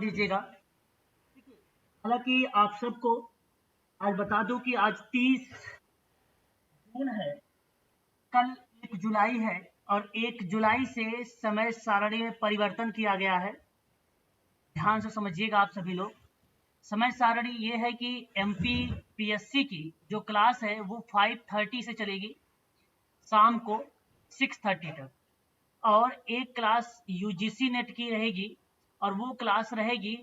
दीजिएगा। हालांकि आप सबको आज बता दूं कि आज 30 जून है, कल 1 जुलाई है और 1 जुलाई से समय सारणी में परिवर्तन किया गया है। ध्यान से समझिएगा आप सभी लोग। समय सारणी ये है कि एमपी पीएससी की जो क्लास है वो 5:30 से चलेगी शाम को 6:30 तक, और एक क्लास यूजीसी नेट की रहेगी और वो क्लास रहेगी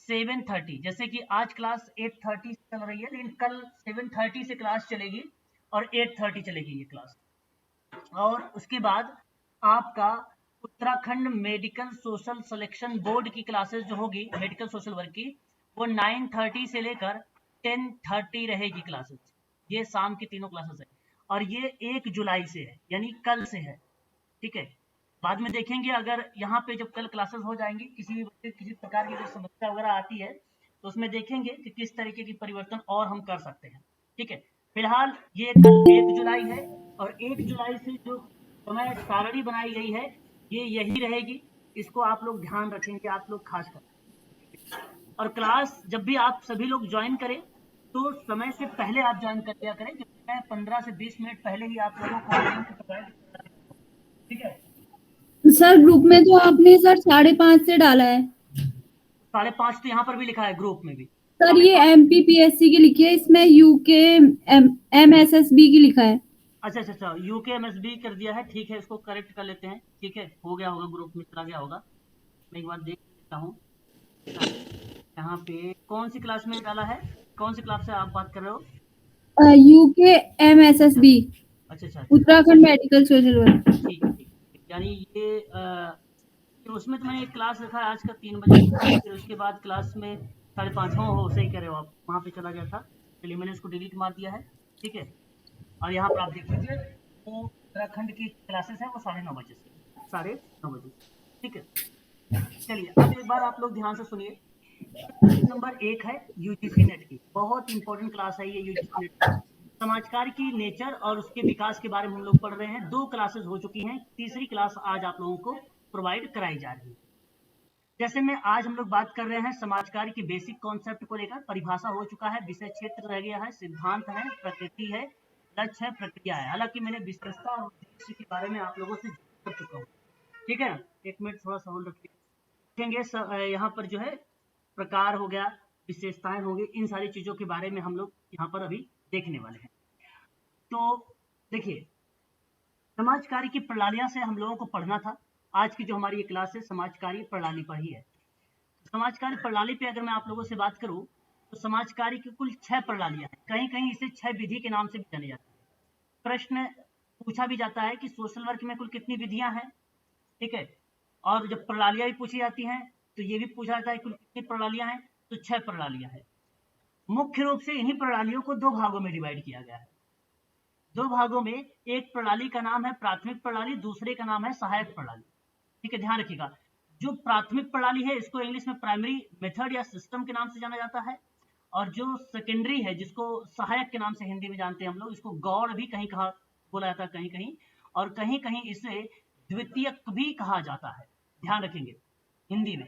7:30। जैसे कि आज क्लास 8:30 से चल रही है, लेकिन कल 7:30 से क्लास चलेगी और 8:30 चलेगी ये क्लास। और उसके बाद आपका Uttarakhand medical social selection board की क्लासेस जो होगी मेडिकल सोशल वर्क की, वो 9:30 से लेकर 10:30 रहेगी क्लासेस। ये शाम की तीनों क्लासेस है और ये 1 जुलाई से है, यानी कल से है। ठीक है, बाद में देखेंगे अगर यहाँ पे जब कल क्लासेस हो जाएंगी किसी प्रकार की जो समस्या वगैरह आती है तो उसमें देखेंगे कि किस तरीके की परिवर्तन और हम कर सकते हैं। ठीक है, फिलहाल ये कल 1 जुलाई है और 1 जुलाई से जो समय सारणी बनाई गई है ये यही रहेगी। इसको आप लोग ध्यान रखेंगे, आप लोग खास कर। और क्लास जब भी आप सभी लोग ज्वाइन करें तो समय से पहले आप ज्वाइन कर लिया करें, क्योंकि मैं 15 से 20 मिनट पहले ही आप लोगों को लिंक प्रोवाइड कर रहा हूं। ठीक है सर, ग्रुप में तो आपने सर 5:30 से डाला है। 5:30 तो यहाँ पर भी लिखा है ग्रुप में भी। सर ये एमपीपीएससी की लिखी है, इसमें यूके एमएसएसबी की लिखा है। अच्छा, यूके एमएसबी कर दिया है। ठीक है, इसको करेक्ट कर लेते हैं। ठीक है, हो गया होगा, ग्रुप में चला गया होगा। मैं एक बार देख लेता हूँ यहाँ पे कौन सी क्लास में डाला है, कौन सी क्लास से आप बात कर रहे हो? यूके एमएसएसबी, अच्छा, उत्तराखंड मेडिकल सोशल वर्क। ठीक है, यानी ये उसमें तो मैंने एक क्लास रखा है आज का 3 बजे, फिर उसके बाद क्लास में 5:30। हो सही कह रहे हो आप, वहाँ पे चला गया था। चलिए मैंने उसको डिलीट मार दिया है। ठीक है, और यहाँ पर आप देख लीजिए तो उत्तराखंड की क्लासेस है वो 9:30 बजे से 9:30 बजे। ठीक है, चलिए अब एक बार आप लोग ध्यान से सुनिए। नंबर 1 है यूजीसी नेट की, बहुत इंपॉर्टेंट क्लास है ये यूजीसी नेट की। समाजकार की नेचर और उसके विकास के बारे में हम लोग पढ़ रहे हैं। 2 क्लासेस हो चुकी हैं, तीसरी क्लास आज आप लोगों को प्रोवाइड कराई जा रही है। जैसे में आज हम लोग बात कर रहे हैं समाजकार की बेसिक कॉन्सेप्ट को लेकर, परिभाषा हो चुका है, विषय क्षेत्र रह गया है, सिद्धांत है, प्रकृति है, लक्ष्य है, प्रक्रिया है। हालांकि मैंने विशेषता और उद्देश्य के बारे में आप लोगों से कर चुका हूँ। ठीक है ना, एक मिनट थोड़ा सा होल्ड रखिए। देखेंगे यहाँ पर जो है प्रकार हो गया, विशेषताएं होंगी, इन सारी चीजों के बारे में हम लोग यहाँ पर अभी देखने वाले हैं। तो देखिए, समाज कार्य की प्रणालियां से हम लोगों को पढ़ना था। आज की जो हमारी ये क्लास है समाज कार्य प्रणाली पर ही है। समाज कार्य प्रणाली पे अगर मैं आप लोगों से बात करूं तो समाज कार्य की कुल 6 प्रणालियां हैं। कहीं कहीं इसे 6 विधि के नाम से भी जाने जाते हैं। प्रश्न पूछा भी जाता है कि सोशल वर्क में कुल कितनी विधियां हैं। ठीक है, और जब प्रणालियां भी पूछी जाती हैं तो ये भी पूछा जाता है कुल कितनी प्रणालियां हैं, तो 6 प्रणालियां हैं। मुख्य रूप से इन्हीं प्रणालियों को 2 भागों में डिवाइड किया गया है। 2 भागों में, एक प्रणाली का नाम है प्राथमिक प्रणाली, दूसरे का नाम है सहायक प्रणाली। ठीक है, ध्यान रखिएगा। जो प्राथमिक प्रणाली है इसको इंग्लिश में प्राइमरी मेथड या सिस्टम के नाम से जाना जाता है, और जो सेकेंडरी है जिसको सहायक के नाम से हिंदी में जानते हैं हम लोग, इसको गौड़ भी कहीं कहा बोला जाता है, कहीं कहीं, और कहीं कहीं इसे द्वितीयक भी कहा जाता है। ध्यान रखेंगे, हिंदी में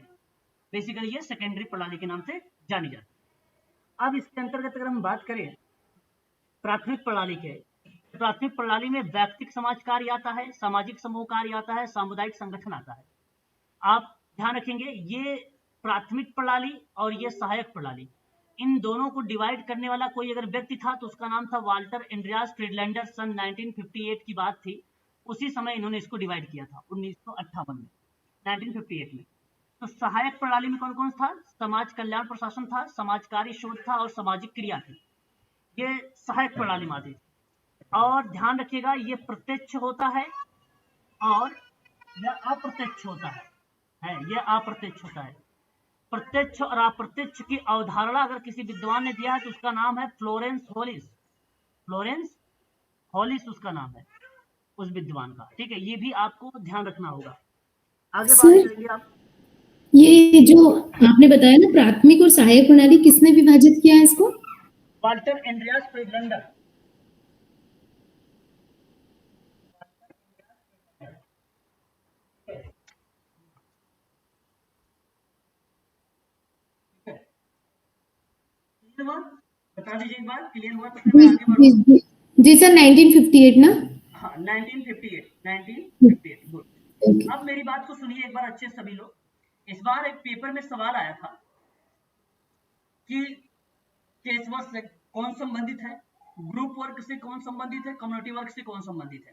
बेसिकली ये सेकेंडरी प्रणाली के नाम से जानी जाती है। अब इसके अंतर्गत अगर हम बात करें प्राथमिक प्रणाली के, प्राथमिक प्रणाली में व्यक्तिक समाज कार्य आता है, सामाजिक समूह कार्य आता है, सामुदायिक संगठन आता है। आप ध्यान रखेंगे ये प्राथमिक प्रणाली और ये सहायक प्रणाली, इन दोनों को डिवाइड करने वाला कोई अगर व्यक्ति था तो उसका नाम था वाल्टर एंड्रियास फ्रीडलैंडर। सन 1958 की बात थी, उसी समय इन्होंने इसको डिवाइड किया था 1958 में, 1958 में। तो सहायक प्रणाली में कौन कौन था? समाज कल्याण प्रशासन था, समाजकारी शोध था और सामाजिक क्रिया थी। ये सहायक प्रणाली में आती थी। और ध्यान रखिएगा ये प्रत्यक्ष होता है और यह अप्रत्यक्ष होता है, यह अप्रत्यक्ष होता है। प्रत्यक्ष और अप्रत्यक्ष की अवधारणा अगर किसी विद्वान ने दिया है तो उसका नाम है फ्लोरेंस हॉलिस। फ्लोरेंस हॉलिस उसका नाम है उस विद्वान का। ठीक है, ये भी आपको ध्यान रखना होगा। आगे बात सर, करेंगे आप। ये जो आपने बताया ना प्राथमिक और सहायक प्रणाली, किसने विभाजित किया है इसको? Walter Andreas Friedlander. हुआ? बता दीजिए एक बार, क्लियर हुआ तो फिर मैं आगे जी बढ़ूँ। जी सर 1958 ना? हाँ 1958 गुड। ओके। अब मेरी बात को सुनिए एक बार अच्छे से सभी लोग। इस बार एक पेपर में सवाल आया था कि केस वर्क से कौन संबंधित है, ग्रुप वर्क से कौन संबंधित है, कम्युनिटी वर्क से कौन संबंधित है।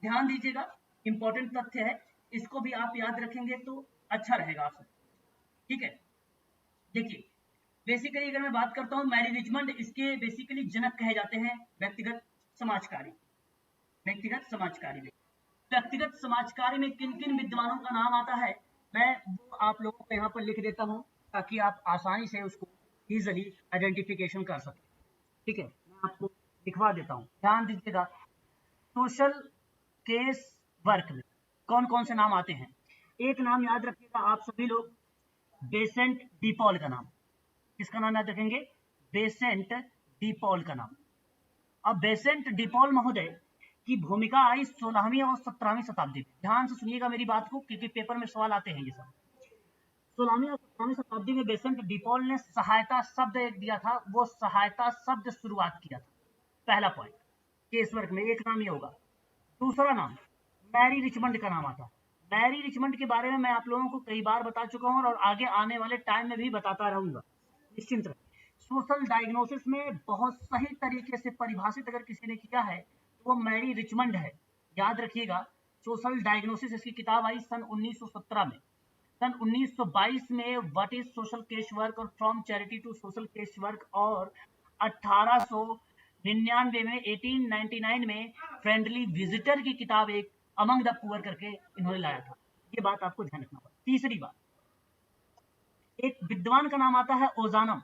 ध्यान दीजिएगा, इंपॉर्टेंट तथ्य है, इसको भी आप याद रखेंगे तो अच्छा रहेगा आप सब। ठीक है, देखिए बेसिकली अगर मैं बात करता हूँ मैरी रिचमंड, इसके बेसिकली जनक कहे जाते हैं व्यक्तिगत समाजकारी। व्यक्तिगत समाजकारी में व्यक्तिगत समाजकारी में किन किन विद्वानों का नाम आता है, मैं वो आप लोगों को यहाँ पर लिख देता हूँ ताकि आप आसानी से उसको इजिली आइडेंटिफिकेशन कर सकें। ठीक है, मैं आपको लिखवा देता हूँ, ध्यान दीजिएगा। सोशल केस वर्क में कौन कौन से नाम आते हैं। एक नाम याद रखिएगा आप सभी लोग, बेसेंट डी पॉल का नाम। किसका नाम याद रखेंगे? बेसेंट डी पॉल का नाम। अब बेसेंट डी पॉल महोदय की भूमिका आई 16वीं और 17वीं शताब्दी में। ध्यान से सुनिएगा मेरी बात को क्योंकि पेपर में सवाल आते हैं ये सब। 16वीं और 17वीं शताब्दी में बेसेंट डी पॉल ने सहायता शब्द एक दिया था, वो सहायता शब्द शुरुआत किया था। पहला पॉइंट केस वर्क में एक नाम ये होगा। दूसरा नाम मैरी रिचमंड का नाम आता है। मैरी रिचमंड के बारे में मैं आप लोगों को कई बार बता चुका हूँ और आगे आने वाले टाइम में भी बताता रहूंगा, निश्चिंत रहे। सोशल डायग्नोसिस में बहुत सही तरीके से परिभाषित अगर किसी ने किया है तो वो मैरी रिचमंड है, याद रखिएगा। सोशल डायग्नोसिस इसकी किताब आई सन 1917 में। सन 1922 में what is social case work और from charity to social case work, और 1899 में 1899 में फ्रेंडली विजिटर की किताब एक अमंग द पुअर करके इन्होंने लाया था। ये बात आपको ध्यान रखना होगा। तीसरी बात, एक विद्वान का नाम आता है ओजानम।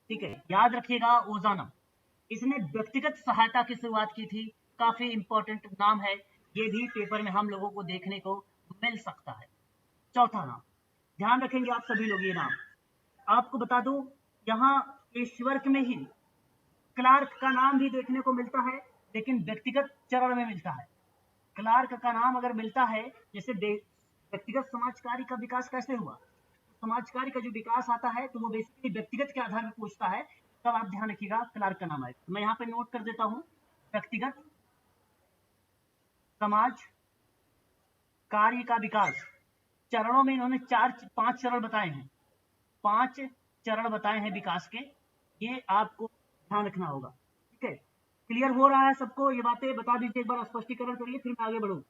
ठीक है, याद रखिएगा ओजानम, इसने व्यक्तिगत सहायता की शुरुआत की थी। काफी इंपॉर्टेंट नाम है, ये भी पेपर में हम लोगों को देखने को मिल सकता है। चौथा नाम ध्यान रखेंगे आप सभी लोग, ये नाम आपको बता दूं, यहाँ इस वर्क में ही क्लार्क का नाम भी देखने को मिलता है लेकिन व्यक्तिगत चरण में मिलता है। क्लार्क का नाम अगर मिलता है, जैसे व्यक्तिगत समाजकारी का विकास कैसे हुआ, समाजकारी का जो विकास आता है तो वो बेसिकली व्यक्तिगत के आधार पर पूछता है, तब आप ध्यान रखिएगा क्लार्क का नाम आएगा। मैं यहाँ पे नोट कर देता हूँ, व्यक्तिगत समाज कार्य का विकास। चरणों में इन्होंने 5 चरण बताए हैं, 5 चरण बताए हैं विकास के, ये आपको ध्यान रखना होगा। ठीक है, क्लियर हो रहा है सबको? ये बातें बता दीजिए एक बार, स्पष्टीकरण करिए फिर मैं आगे बढ़ूँ।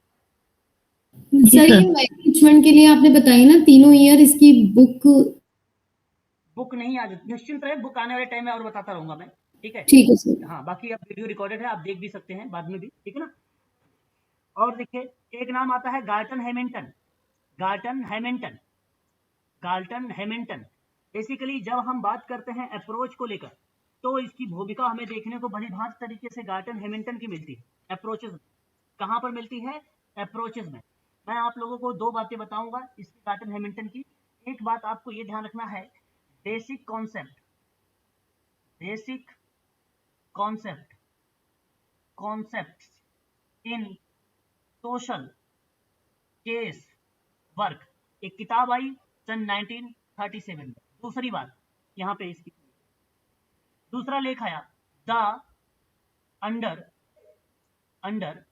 सर ये मैरी रिचमंड के लिए आपने बताई ना तीनों ईयर, इसकी बुक नहीं आज निश्चिंत रहे, बुक आने वाले टाइम में और बताता रहूंगा मैं। ठीक है, ठीक है सर। हाँ, बाकी अब वीडियो रिकॉर्डेड है, आप देख भी सकते हैं बाद में भी, ठीक है ना। और देखिए एक नाम आता है Gordon Hamilton. Gordon Hamilton, Gordon Hamilton. Basically जब हम बात करते हैं अप्रोच को लेकर तो इसकी भूमिका हमें देखने को बड़ी भांति तरीके से गार्टन हैमिल्टन की मिलती है अप्रोचेज में। कहाँ पर मिलती है? अप्रोचेज में। मैं आप लोगों को 2 बातें बताऊंगा इसकी गार्टन हैमिल्टन की। एक बात आपको ये ध्यान रखना है, basic concept, basic concept, concept in social case work, एक किताब आई सन 1937 में। दूसरी बात यहाँ पे इसकी, दूसरा लेख आया the under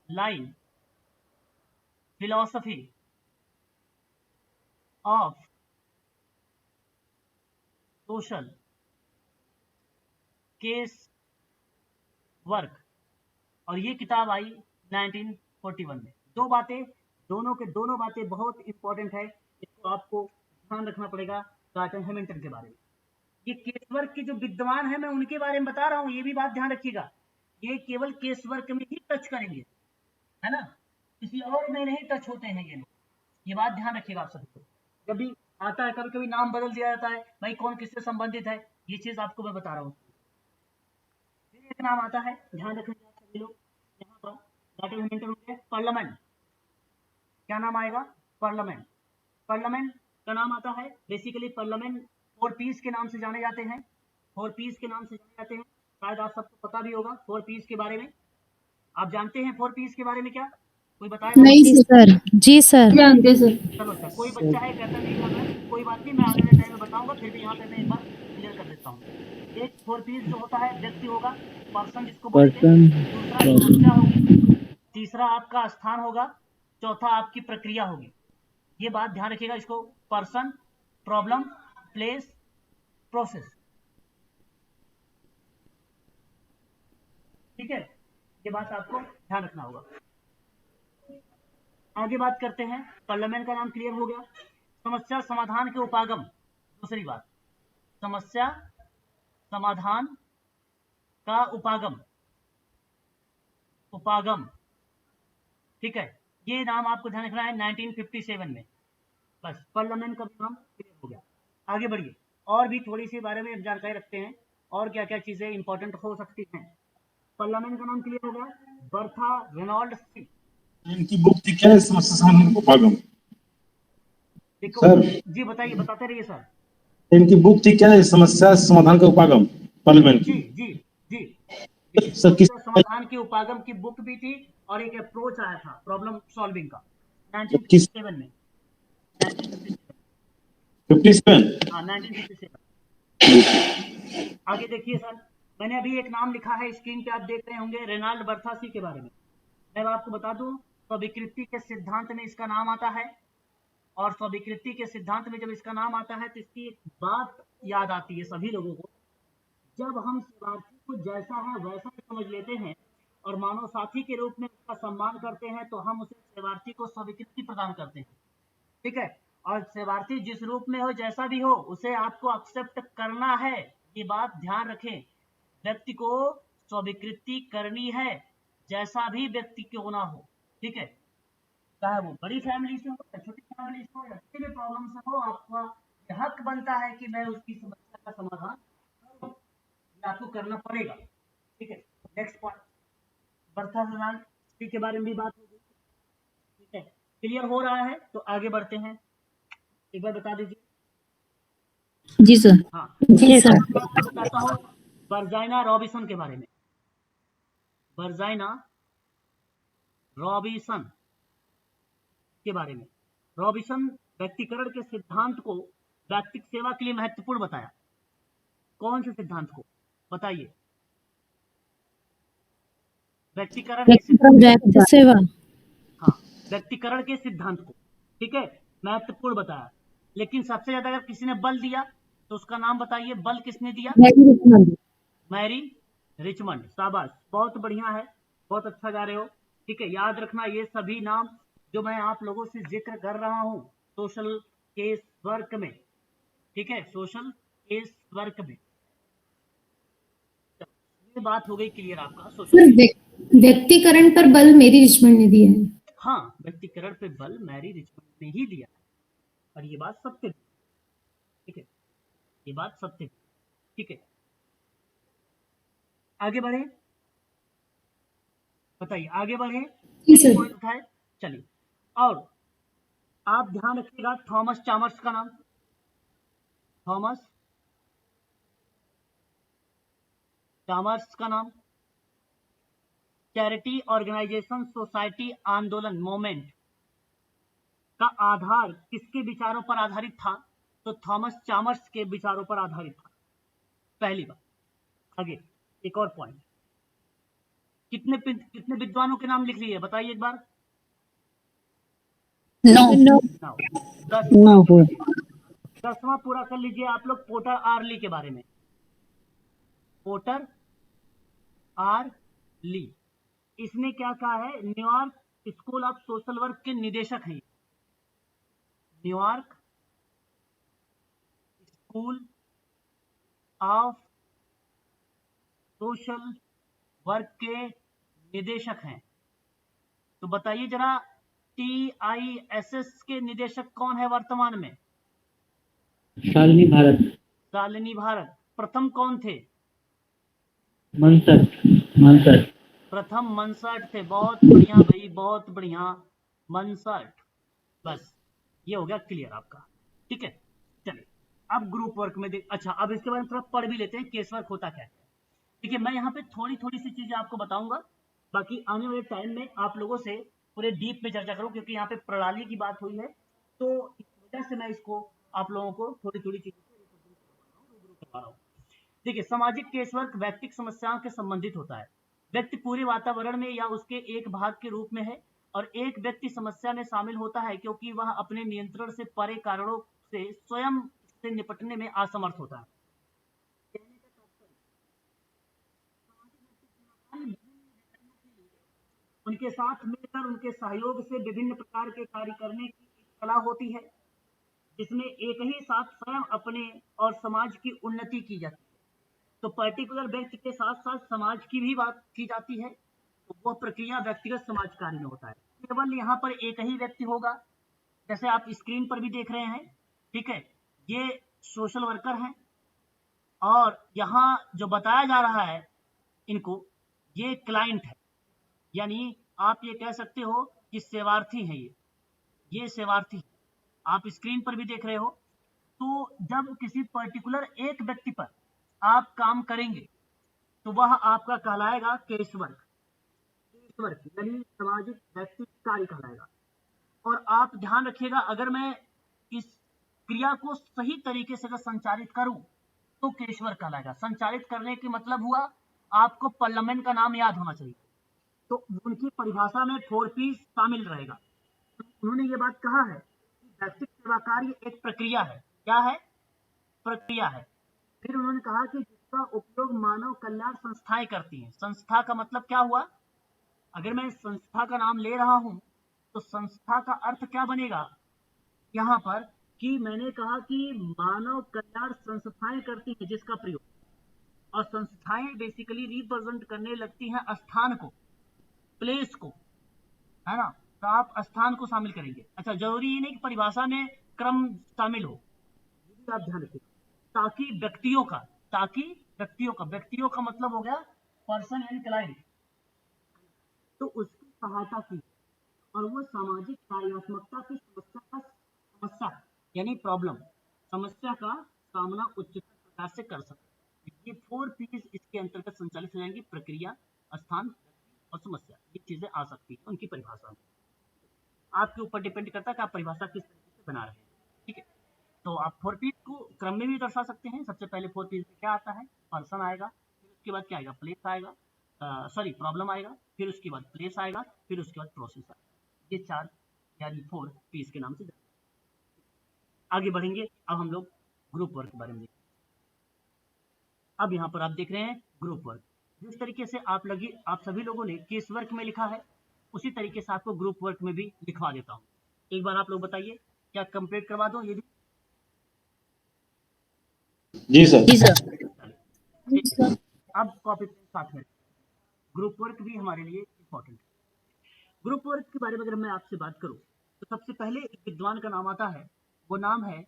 line philosophy of social case work, और ये किताब आई 1941 में। 2 बातें, दोनों के दोनों बातें बहुत इंपॉर्टेंट है, इसको आपको ध्यान रखना पड़ेगा गार्टन हैमिल्टन के बारे में। ये केस वर्क के जो विद्वान हैं मैं उनके बारे में बता रहा हूँ, ये भी बात ध्यान रखिएगा। ये केवल केस वर्क में ही टच करेंगे, है ना, किसी और में नहीं टच होते हैं ये लोग, ये बात ध्यान रखिएगा आप सभी को। जब भी आता है कभी कभी नाम बदल दिया जाता है, भाई कौन किससे संबंधित है, ये चीज आपको मैं बता रहा हूँ। फिर एक नाम आता है, ध्यान रखिएगा आप सभी लोग, यहाँ पर गार्टन हैमिल्टन पार्लियामेंट। क्या नाम आएगा? पार्लियामेंट। पार्लियामेंट का नाम आता है, बेसिकली पार्लियामेंट 4 पीस के नाम से जाने जाते हैं, 4 पीस के नाम से जाने जाते हैं। शायद आप सबको पता भी होगा 4 पीस के बारे में। आप जानते हैं 4 पीस के बारे में? क्या कोई बताएगा? नहीं सर। जी सर। जानते सर। चलो सर, कोई बच्चा है कहता नहीं जाना है, कोई कोई बात नहीं, मैं आने वाले टाइम में बताऊंगा, फिर भी यहाँ पे मैं एक बार क्लियर कर देता हूँ। एक 4 पीस जो होता है व्यक्ति होगा, पर्सन जिसको बोलेंगे, दूसरा समस्या होगी, तीसरा आपका स्थान होगा, चौथा आपकी प्रक्रिया होगी। ये बात ध्यान रखिएगा, इसको पर्सन, प्रॉब्लम, प्लेस, प्रोसेस, ठीक है, ये बात आपको ध्यान रखना होगा। आगे बात करते हैं, पार्लियामेंट का नाम क्लियर हो गया। समस्या समाधान के उपागम, दूसरी बात, समस्या समाधान का उपागम, उपागम, ठीक है, ये नाम आपको ध्यान रखना है 1957 में। बस पार्लियामेंट का नाम क्लियर हो गया। आगे बढ़िए, और भी थोड़ी सी बारे में जानकारी रखते हैं, और क्या क्या चीजें इंपॉर्टेंट हो सकती हैं। पार्लियामेंट का नाम क्लियर हो गया, बर्था रेनॉल्ड सी। इनकी बुक थी क्या है समस्या समाधान का उपागम? देखो सर जी, बताइए, बताते रहिए सर। इनकी बुक थी क्या है समस्या समाधान का उपागम, पार्लियामेंट जी की? जी जी, सर किस समस्या समाधान के उपागम की बुक भी थी, और एक अप्रोच आया था प्रॉब्लम सॉल्विंग का किस 1957 में, 1957, 57? हाँ 1957। आगे देखिए सर, मैंने अभी एक नाम लिखा है स्क्रीन पे, आप देख रहे होंगे, रेनाल्ड बर्थासी के बारे में। मैं आपको बता दूं, स्वीकृति के सिद्धांत में इसका नाम आता है, और स्वीकृति के सिद्धांत में जब इसका नाम आता है तो इसकी एक बात याद आती है सभी लोगों को। जब हम शरणार्थी को जैसा है वैसा ही समझ लेते हैं और मानव साथी के रूप में उसका सम्मान करते हैं, तो हम उसे शरणार्थी को स्वीकृति प्रदान करते हैं, ठीक है। और शरणार्थी जिस रूप में हो, जैसा भी हो, उसे आपको एक्सेप्ट करना है, ये बात ध्यान रखें। व्यक्ति को स्वीकृति करनी है, जैसा भी व्यक्ति क्यों ना हो, ठीक है, चाहे वो बड़ी फैमिली से हो या छोटी फैमिली से हो या किसी भी प्रॉब्लम से हो, आपका हक बनता है कि मैं उसकी समस्या का समाधान करूं, ये आपको करना पड़ेगा, ठीक है। नेक्स्ट पॉइंट, बर्था रेनॉल्ड के बारे में भी बात हो गई, ठीक है, क्लियर हो रहा है, तो आगे बढ़ते हैं, एक बार बता दीजिए। जी सर। हाँ जी सर। मैं आपको बताता हूँ वर्जाइना रॉबिसन के बारे में। वर्जाइना रॉबिसन के बारे में, रॉबिसन व्यक्तिकरण के सिद्धांत को व्यक्तिक सेवा के लिए महत्वपूर्ण बताया। कौन से सिद्धांत को बताइए? व्यक्तिकरण के सिद्धांत, व्यक्ति सेवा। हाँ, व्यक्तिकरण के सिद्धांत को, ठीक है, महत्वपूर्ण बताया। लेकिन सबसे ज्यादा अगर किसी ने बल दिया तो उसका नाम बताइए, बल किसने दिया? Mary Richmond. शाबाश, बहुत बढ़िया है, बहुत अच्छा जा रहे हो, ठीक है। याद रखना ये सभी नाम जो मैं आप लोगों से जिक्र कर रहा हूं सोशल केस वर्क में, ठीक है, सोशल केस वर्क में। ये बात हो गई क्लियर आपका सोशल। सर व्यक्तिकरण पर बल मेरी रिचमंड ने दिया है। हाँ, व्यक्तिकरण पे बल मैरी रिचमंड ने ही दिया है, और ये बात सत्य, ठीक है, ये बात सत्य, ठीक है। आगे बढ़े, बताइए, आगे बढ़े, जी सर। पॉइंट उठाए, चलिए। और आप ध्यान रखिएगा थॉमस चामर्स का नाम, थॉमस चामर्स का नाम, चैरिटी ऑर्गेनाइजेशन सोसाइटी आंदोलन मूवमेंट का आधार किसके विचारों पर आधारित था? तो थॉमस चामर्स के विचारों पर आधारित था, पहली बात। आगे एक और पॉइंट, कितने विद्वानों के नाम लिख लिए बताइए एक बार? 9। 10वां पूरा कर लीजिए आप लोग पोर्टर आर ली के बारे में। पोर्टर आर ली, इसने क्या कहा है? New York school of social work के निदेशक हैं। New York school of social work के निदेशक हैं। तो बताइए जरा, TISS के निदेशक कौन है वर्तमान में? शालिनी भारत। शालिनी भारत। प्रथम कौन थे? मनसट। प्रथम मनसट थे। बहुत बढ़िया भाई, बहुत बढ़िया, मनसट। बस ये हो गया क्लियर आपका, ठीक है। चलिए अब ग्रुप वर्क में देख, अच्छा अब इसके बारे में थोड़ा पढ़ भी लेते हैं, केस वर्क होता क्या है, ठीक है। मैं यहाँ पे थोड़ी थोड़ी सी चीजें आपको बताऊंगा, बाकी आने वाले टाइम में आप लोगों से पूरे डीप में चर्चा करूं, क्योंकि यहाँ पे प्रणाली की बात हुई है, तो इस वजह से मैं इसको आप लोगों को थोड़ी थोड़ी चीजों से रूबरू करवा रहा हूँ। देखिए, सामाजिक केसवर्क व्यक्तिगत समस्याओं के संबंधित होता है। व्यक्ति पूरे वातावरण में या उसके एक भाग के रूप में है, और एक व्यक्ति समस्या में शामिल होता है क्योंकि वह अपने नियंत्रण से परे कारणों से स्वयं से निपटने में असमर्थ होता है। उनके साथ मिलकर उनके सहयोग से विभिन्न प्रकार के कार्य करने की एक कला होती है, जिसमें एक ही साथ स्वयं अपने और समाज की उन्नति की जाती है। तो पर्टिकुलर व्यक्ति के साथ साथ समाज की भी बात की जाती है, तो वह प्रक्रिया व्यक्तिगत समाज कार्य में होता है। केवल यहाँ पर एक ही व्यक्ति होगा, जैसे आप स्क्रीन पर भी देख रहे हैं, ठीक है, ये सोशल वर्कर हैं, और यहाँ जो बताया जा रहा है इनको, ये क्लाइंट है, यानी आप ये कह सकते हो कि सेवार्थी है। ये सेवार्थी है, आप स्क्रीन पर भी देख रहे हो। तो जब किसी पर्टिकुलर एक व्यक्ति पर आप काम करेंगे तो वह आपका कहलाएगा केसवर्क, यानी सामाजिक व्यक्ति कार्य कहलाएगा। और आप ध्यान रखिएगा, अगर मैं इस क्रिया को सही तरीके से अगर संचालित करूं तो केसवर्क कहलाएगा। संचालित करने की मतलब हुआ आपको पार्लियामेंट का नाम याद होना चाहिए, तो उनकी परिभाषा में 4P शामिल रहेगा। तो उन्होंने ये बात कहा है कि व्यक्तिगत सेवा कार्य एक प्रक्रिया है। क्या है? प्रक्रिया है। फिर उन्होंने कहा कि जिसका उपयोग मानव कल्याण संस्थाएं करती हैं। संस्था का मतलब क्या हुआ? अगर मैं संस्था का नाम ले रहा हूं तो संस्था का अर्थ क्या बनेगा यहाँ पर, कि मैंने कहा कि मानव कल्याण संस्थाएं करती हैं जिसका प्रयोग, और संस्थाएं बेसिकली रिप्रेजेंट करने लगती हैं स्थान को, प्लेस को, है ना। तो आप स्थान को शामिल करेंगे। अच्छा, जरूरी ये नहीं कि परिभाषा में क्रम शामिल हो, ये भी आप ध्यान रखिए, ताकि व्यक्तियों का मतलब हो गया पर्सन एंड क्लाइंट, तो उसकी सहायता की और वो सामाजिक कार्यात्मकता की समस्या यानी प्रॉब्लम, समस्या का सामना उचित प्रकार से कर सकते। ये 4Ps इसके अंतर्गत संचालित हो जाएंगी: प्रक्रिया, स्थान, और समस्या। ये चीजें आ सकती है उनकी परिभाषा में। आपके ऊपर डिपेंड करता है कि आप परिभाषा किस तरीके से बना रहे हैं, ठीक है। तो आप 4Ps को क्रम में भी दर्शा सकते हैं। सबसे पहले 4Ps में क्या आता है? पर्सन आएगा, फिर उसके बाद क्या आएगा? प्लेस आएगा, प्रॉब्लम आएगा, फिर उसके बाद प्लेस आएगा, फिर उसके बाद प्रोसेस आएगा। ये 4 यानी 4Ps के नाम से आगे बढ़ेंगे। अब हम लोग ग्रुप वर्क के बारे में देखेंगे। अब यहाँ पर आप देख रहे हैं ग्रुप वर्क। जिस तरीके से आप सभी लोगों ने केस वर्क में लिखा है, उसी तरीके से आपको ग्रुप वर्क में भी लिखवा देता हूँ। एक बार आप लोग बताइए, क्या कंप्लीट करवा दो ये भी? जी सर। अब कॉपी पेन साथ में। ग्रुप वर्क भी हमारे लिए इंपॉर्टेंट है। ग्रुप वर्क के बारे में अगर मैं आपसे बात करूं तो सबसे पहले एक विद्वान का नाम आता है, वो नाम है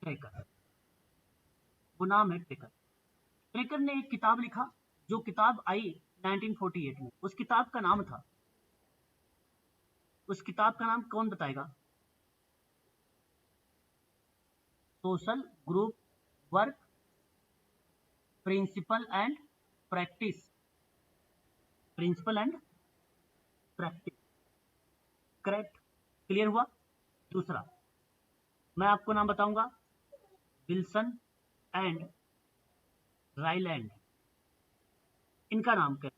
ट्रेकर। ट्रेकर ने एक किताब लिखा, जो किताब आई 1948 में। उस किताब का नाम कौन बताएगा? Social group work principal and practice. Correct, clear हुआ? दूसरा मैं आपको नाम बताऊंगा, विल्सन एंड रायलैंड। इनका नाम क्या है?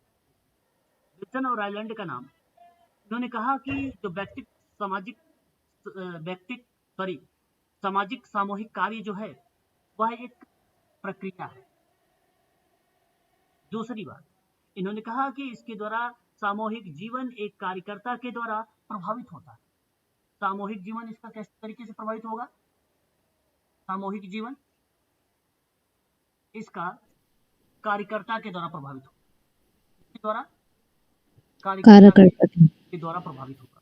विल्सन और रायलैंड का नाम, इन्होंने कहा कि जो सामाजिक सामूहिक कार्य जो है वह एक प्रक्रिया है। दूसरी बात, इन्होंने कहा कि इसके द्वारा सामूहिक जीवन एक कार्यकर्ता के द्वारा प्रभावित होता है। सामूहिक जीवन इसका किस तरीके से प्रभावित होगा? सामूहिक जीवन इसका कार्यकर्ता के द्वारा प्रभावित होगा, कार्यकर्ता के द्वारा प्रभावित होगा,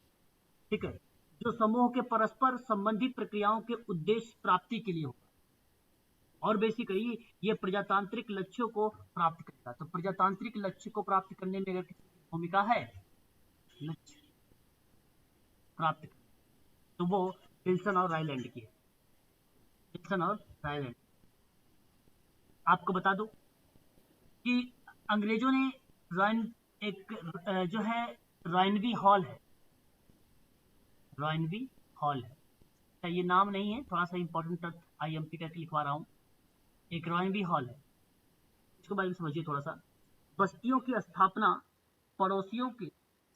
ठीक है। जो समूह के परस्पर संबंधित प्रक्रियाओं के उद्देश्य प्राप्ति के लिए होगा, और बेसिकली ये प्रजातांत्रिक लक्ष्यों को प्राप्त करता है। तो प्रजातांत्रिक लक्ष्य को प्राप्त करने में अगर किसी की भूमिका है, लक्ष्य प्राप्त करने, तो वो विल्सन और रायलैंड की है। विल्सन और रायलैंड। आपको बता दो कि अंग्रेजों ने रॉइनवी हॉल है, ये नाम नहीं है, थोड़ा सा इंपॉर्टेंट तथ्य IMP करके लिखवा रहा हूँ। एक रॉयनबी हॉल है, इसके बारे में समझिए थोड़ा सा। बस्तियों की स्थापना पड़ोसियों के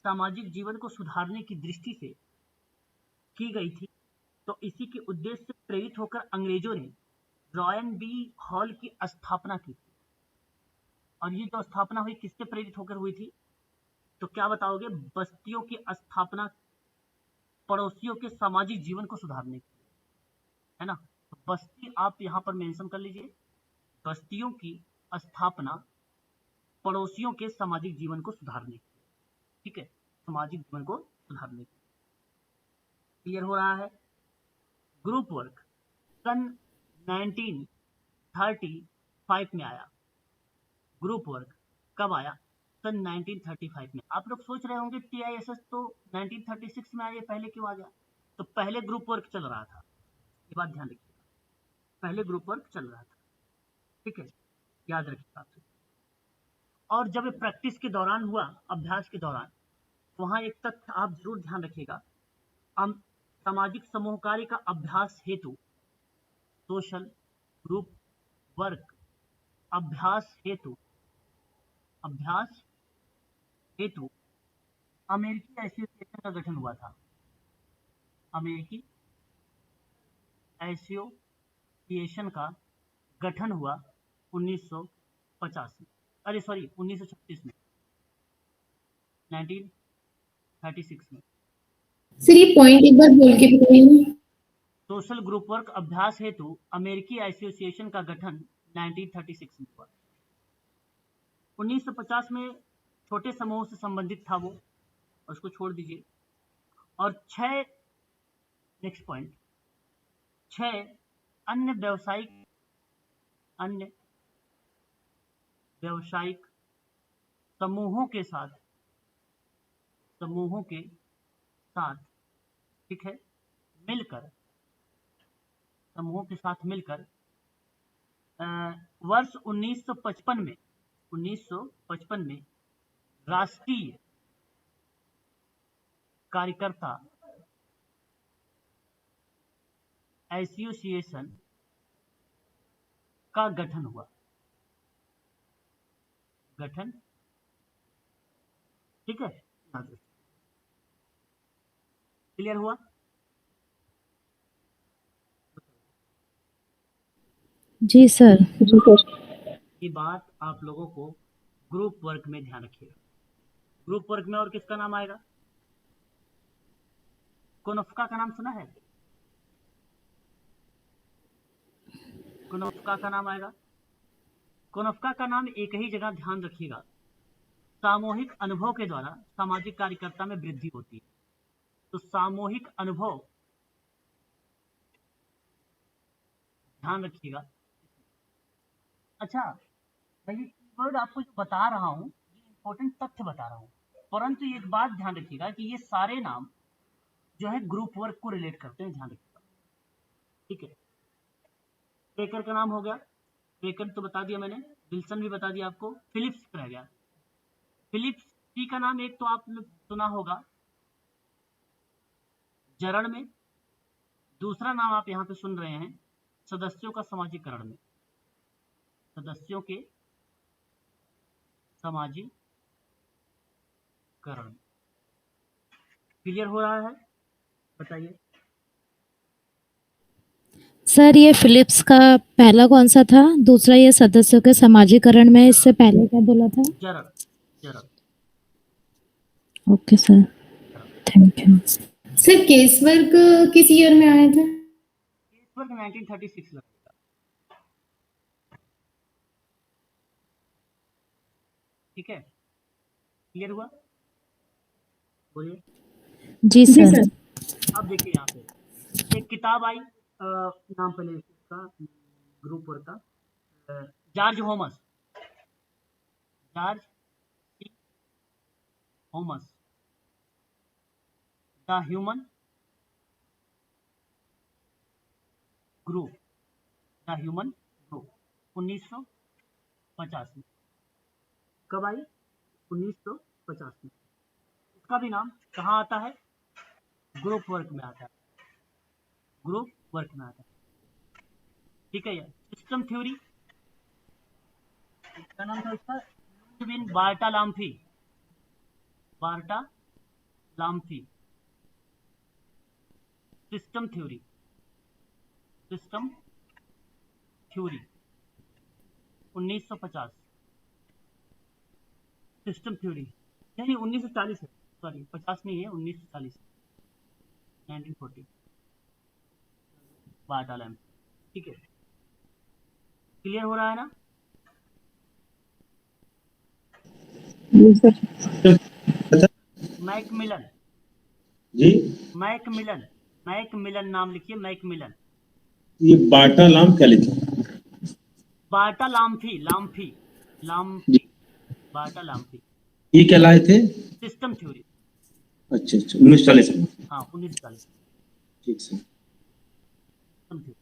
सामाजिक जीवन को सुधारने की दृष्टि से की गई थी। तो इसी के उद्देश्य से प्रेरित होकर अंग्रेजों ने रॉयनबी हॉल की स्थापना की। और ये जो स्थापना हुई किससे प्रेरित होकर हुई थी? तो क्या बताओगे? बस्तियों की स्थापना पड़ोसियों के सामाजिक जीवन को सुधारने की, है ना। तो बस्ती आप यहाँ पर मेंशन कर लीजिए। बस्तियों की स्थापना पड़ोसियों के सामाजिक जीवन को सुधारने की, ठीक है, सामाजिक जीवन को सुधारने की। क्लियर हो रहा है? ग्रुप वर्क सन 1935 में आया। ग्रुप वर्क कब आया? सन 1935 में। आप लोग सोच रहे होंगे TISS तो 1936 में आया, पहले क्यों आ गया? तो पहले ग्रुप वर्क चल रहा था, ये बात ध्यान रखिएगा, पहले ग्रुप वर्क चल रहा था, ठीक है, याद रखिएगा आप। और जब प्रैक्टिस के दौरान हुआ, अभ्यास के दौरान, वहाँ एक तथ्य आप जरूर ध्यान रखिएगा। सामाजिक समूह कार्य का अभ्यास हेतु, सोशल ग्रुप वर्क अभ्यास हेतु अमेरिकी एसोसिएशन का गठन हुआ था। अमेरिकी एसोसिएशन का गठन हुआ 1936 में, 1936 में, 1936 में। सर ये पॉइंट एक बार बोल के बताइए। सोशल ग्रुप वर्क अभ्यास हेतु अमेरिकी एसोसिएशन का गठन 1936 में हुआ। 1950 में छोटे समूह से संबंधित था वो, उसको छोड़ दीजिए। और 6 अन्य व्यावसायिक समूहों के साथ, ठीक है, मिलकर वर्ष 1955 में राष्ट्रीय कार्यकर्ता एसोसिएशन का गठन हुआ। ठीक है, क्लियर हुआ? जी सर। ये बात आप लोगों को ग्रुप वर्क में ध्यान रखिएगा। ग्रुप वर्क में और किसका नाम आएगा? कोनोफ्का का नाम सुना है? कोनोफ्का का नाम आएगा। कोनोफ्का का नाम एक ही जगह ध्यान रखिएगा। सामूहिक अनुभव के द्वारा सामाजिक कार्यकर्ता में वृद्धि होती है। तो सामूहिक अनुभव ध्यान रखिएगा। अच्छा, मैं ये कीवर्ड आपको जो बता रहा हूँ, ये इंपॉर्टेंट तथ्य बता रहा हूँ, परंतु एक बात ध्यान रखिएगा कि ये सारे नाम जो है ग्रुप वर्क को रिलेट करते हैं, ध्यान रखिएगा, ठीक है। बेकर का नाम हो गया, बेकर तो बता दिया मैंने, विल्सन भी बता दिया आपको, फिलिप्स रह गया। फिलिप्स टी का नाम एक तो आप सुना होगा जरण में, दूसरा नाम आप यहाँ पे सुन रहे हैं सदस्यों का समाजीकरण में, सदस्यों के समाजीकरण। क्लियर हो रहा है? बताइए सर ये फिलिप्स का पहला कौन सा था? दूसरा ये सदस्यों के समाजीकरण में, इससे पहले क्या बोला था? जरण। Okay sir, thank you. Sir case work किस ईयर में आया था? केस वर्क 1936 लगेगा। ठीक है, क्लियर हुआ? बोलिए। जी सर। अब देखिए यहाँ पे एक किताब आई, नाम पहले इसका ग्रुप वर्क का, George homes, the human group, 1950 में। कब आई? 1950 में। इसका भी नाम कहाँ आता है? ग्रुप वर्क में आता है। ग्रुप वर्क में आता है। ठीक है यार। सिस्टम थ्योरी क्या नाम था इसका? Ludwig Bertalanffy. Bertalanffy. System theory. System theory 1950। System theory नहीं 1940 है, सॉरी 50 नहीं है, 1940 1940 बार्टालाम्फी। ठीक है, क्लियर हो रहा है ना? मैकमिलन। जी, मैकमिलन नाम लिखिए, मैकमिलन। ये बाटा लाम क्या लिखा? बार्टालाम्फी, लाम्फी जी, लाम्फी बार्टालाम्फी। ये क्या लाए थे? System theory. अच्छा अच्छा, 1940 में। हाँ 1940 ठीक से। System theory.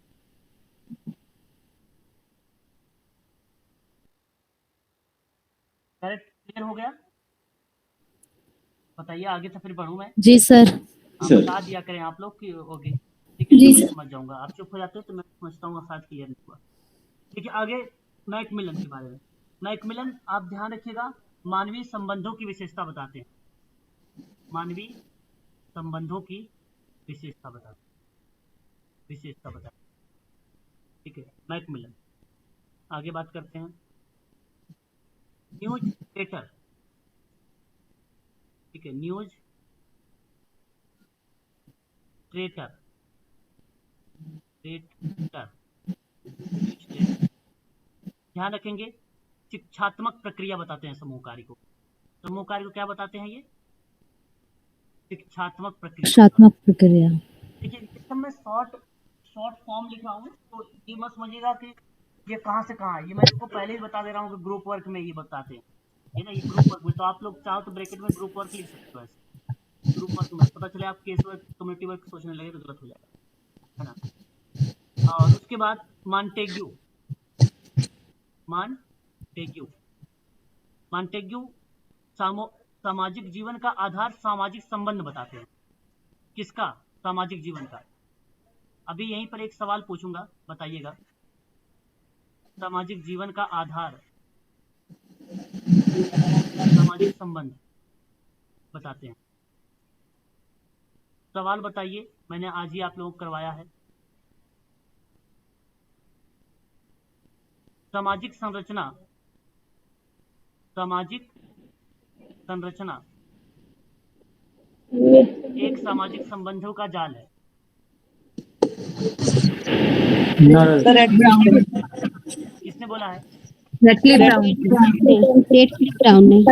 करेक्ट, क्लियर हो गया? बताइए आगे से फिर बढ़ूं मैं। जी सर। हाँ सर। बता दिया करें आप लोग कि ओके ठीक है, जी तो मैं सर। समझ जाऊंगा। आप चुप हो जाते हो तो मैं समझता हूँ शायद क्लियर नहीं हुआ। ठीक है, आगे मैकमिलन के बारे में। मैकमिलन आप ध्यान रखिएगा, मानवीय संबंधों की विशेषता बताते हैं। मानवीय संबंधों की विशेषता बताते हैं। ठीक है, मैकमिलन। आगे बात करते हैं न्यूज ट्रेटर। ठीक है, न्यूज ट्रेटर। ध्यान रखेंगे, शिक्षात्मक प्रक्रिया बताते हैं समूह कार्य को। समूह कार्य को क्या बताते हैं ये? शिक्षात्मक प्रक्रिया। शिक्षात्मक प्रक्रिया। देखिए इस सब में शॉर्ट फॉर्म लिखा हूँ, तो ये मत समझिएगा कि ये कहाँ से कहाँ है। ये मैं इसको पहले ही बता दे रहा हूँ कि ग्रुप वर्क में ये बताते हैं, है ना। ये ग्रुप वर्क में तो आप लोग चाहो तो ब्रैकेट में ग्रुप वर्क लिख सकते हो। ऐसे ग्रुप वर्क में पता चले आप केस वर्क कम्युनिटी वर्क सोचने लगे तो गलत हो जाएगा, है ना। और उसके बाद मॉन्टेग्यू सामाजिक जीवन का आधार सामाजिक संबंध बताते हैं। किसका? सामाजिक जीवन का। अभी यहीं पर एक सवाल पूछूंगा, बताइएगा। सामाजिक जीवन का आधार सामाजिक संबंध बताते हैं। सवाल बताइए, मैंने आज ही आप लोगों को करवाया है। सामाजिक संरचना एक सामाजिक संबंधों का जाल है। किसने बोला है? रेडक्लिफ ब्राउन ने।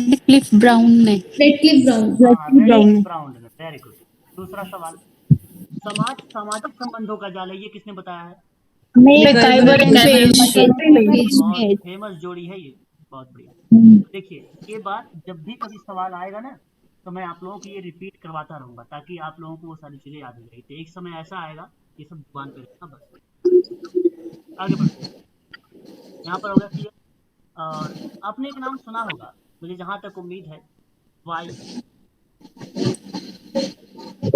रेडक्लिफ ब्राउन ने। Radcliffe Brown. हाँ, रेडक्लिफ ब्राउन ने। Very good. दूसरा सवाल, सामाजिक संबंधों का जाल है, ये किसने बताया है? बहुत फेमस जोड़ी है ये, बहुत बढ़िया। देखिए ये बात जब भी कभी सवाल आएगा ना, तो मैं आप लोगों को ये रिपीट करवाता रहूंगा, ताकि आप लोगों को वो सारी चीजें याद हो जाएगी। तो एक समय ऐसा आएगा ये सब जुबान पे रहेगा। बस आगे बढ़ते हैं। यहाँ पर होगा क्लियर। और आपने एक नाम सुना होगा, मुझे जहां तक उम्मीद है, वाई।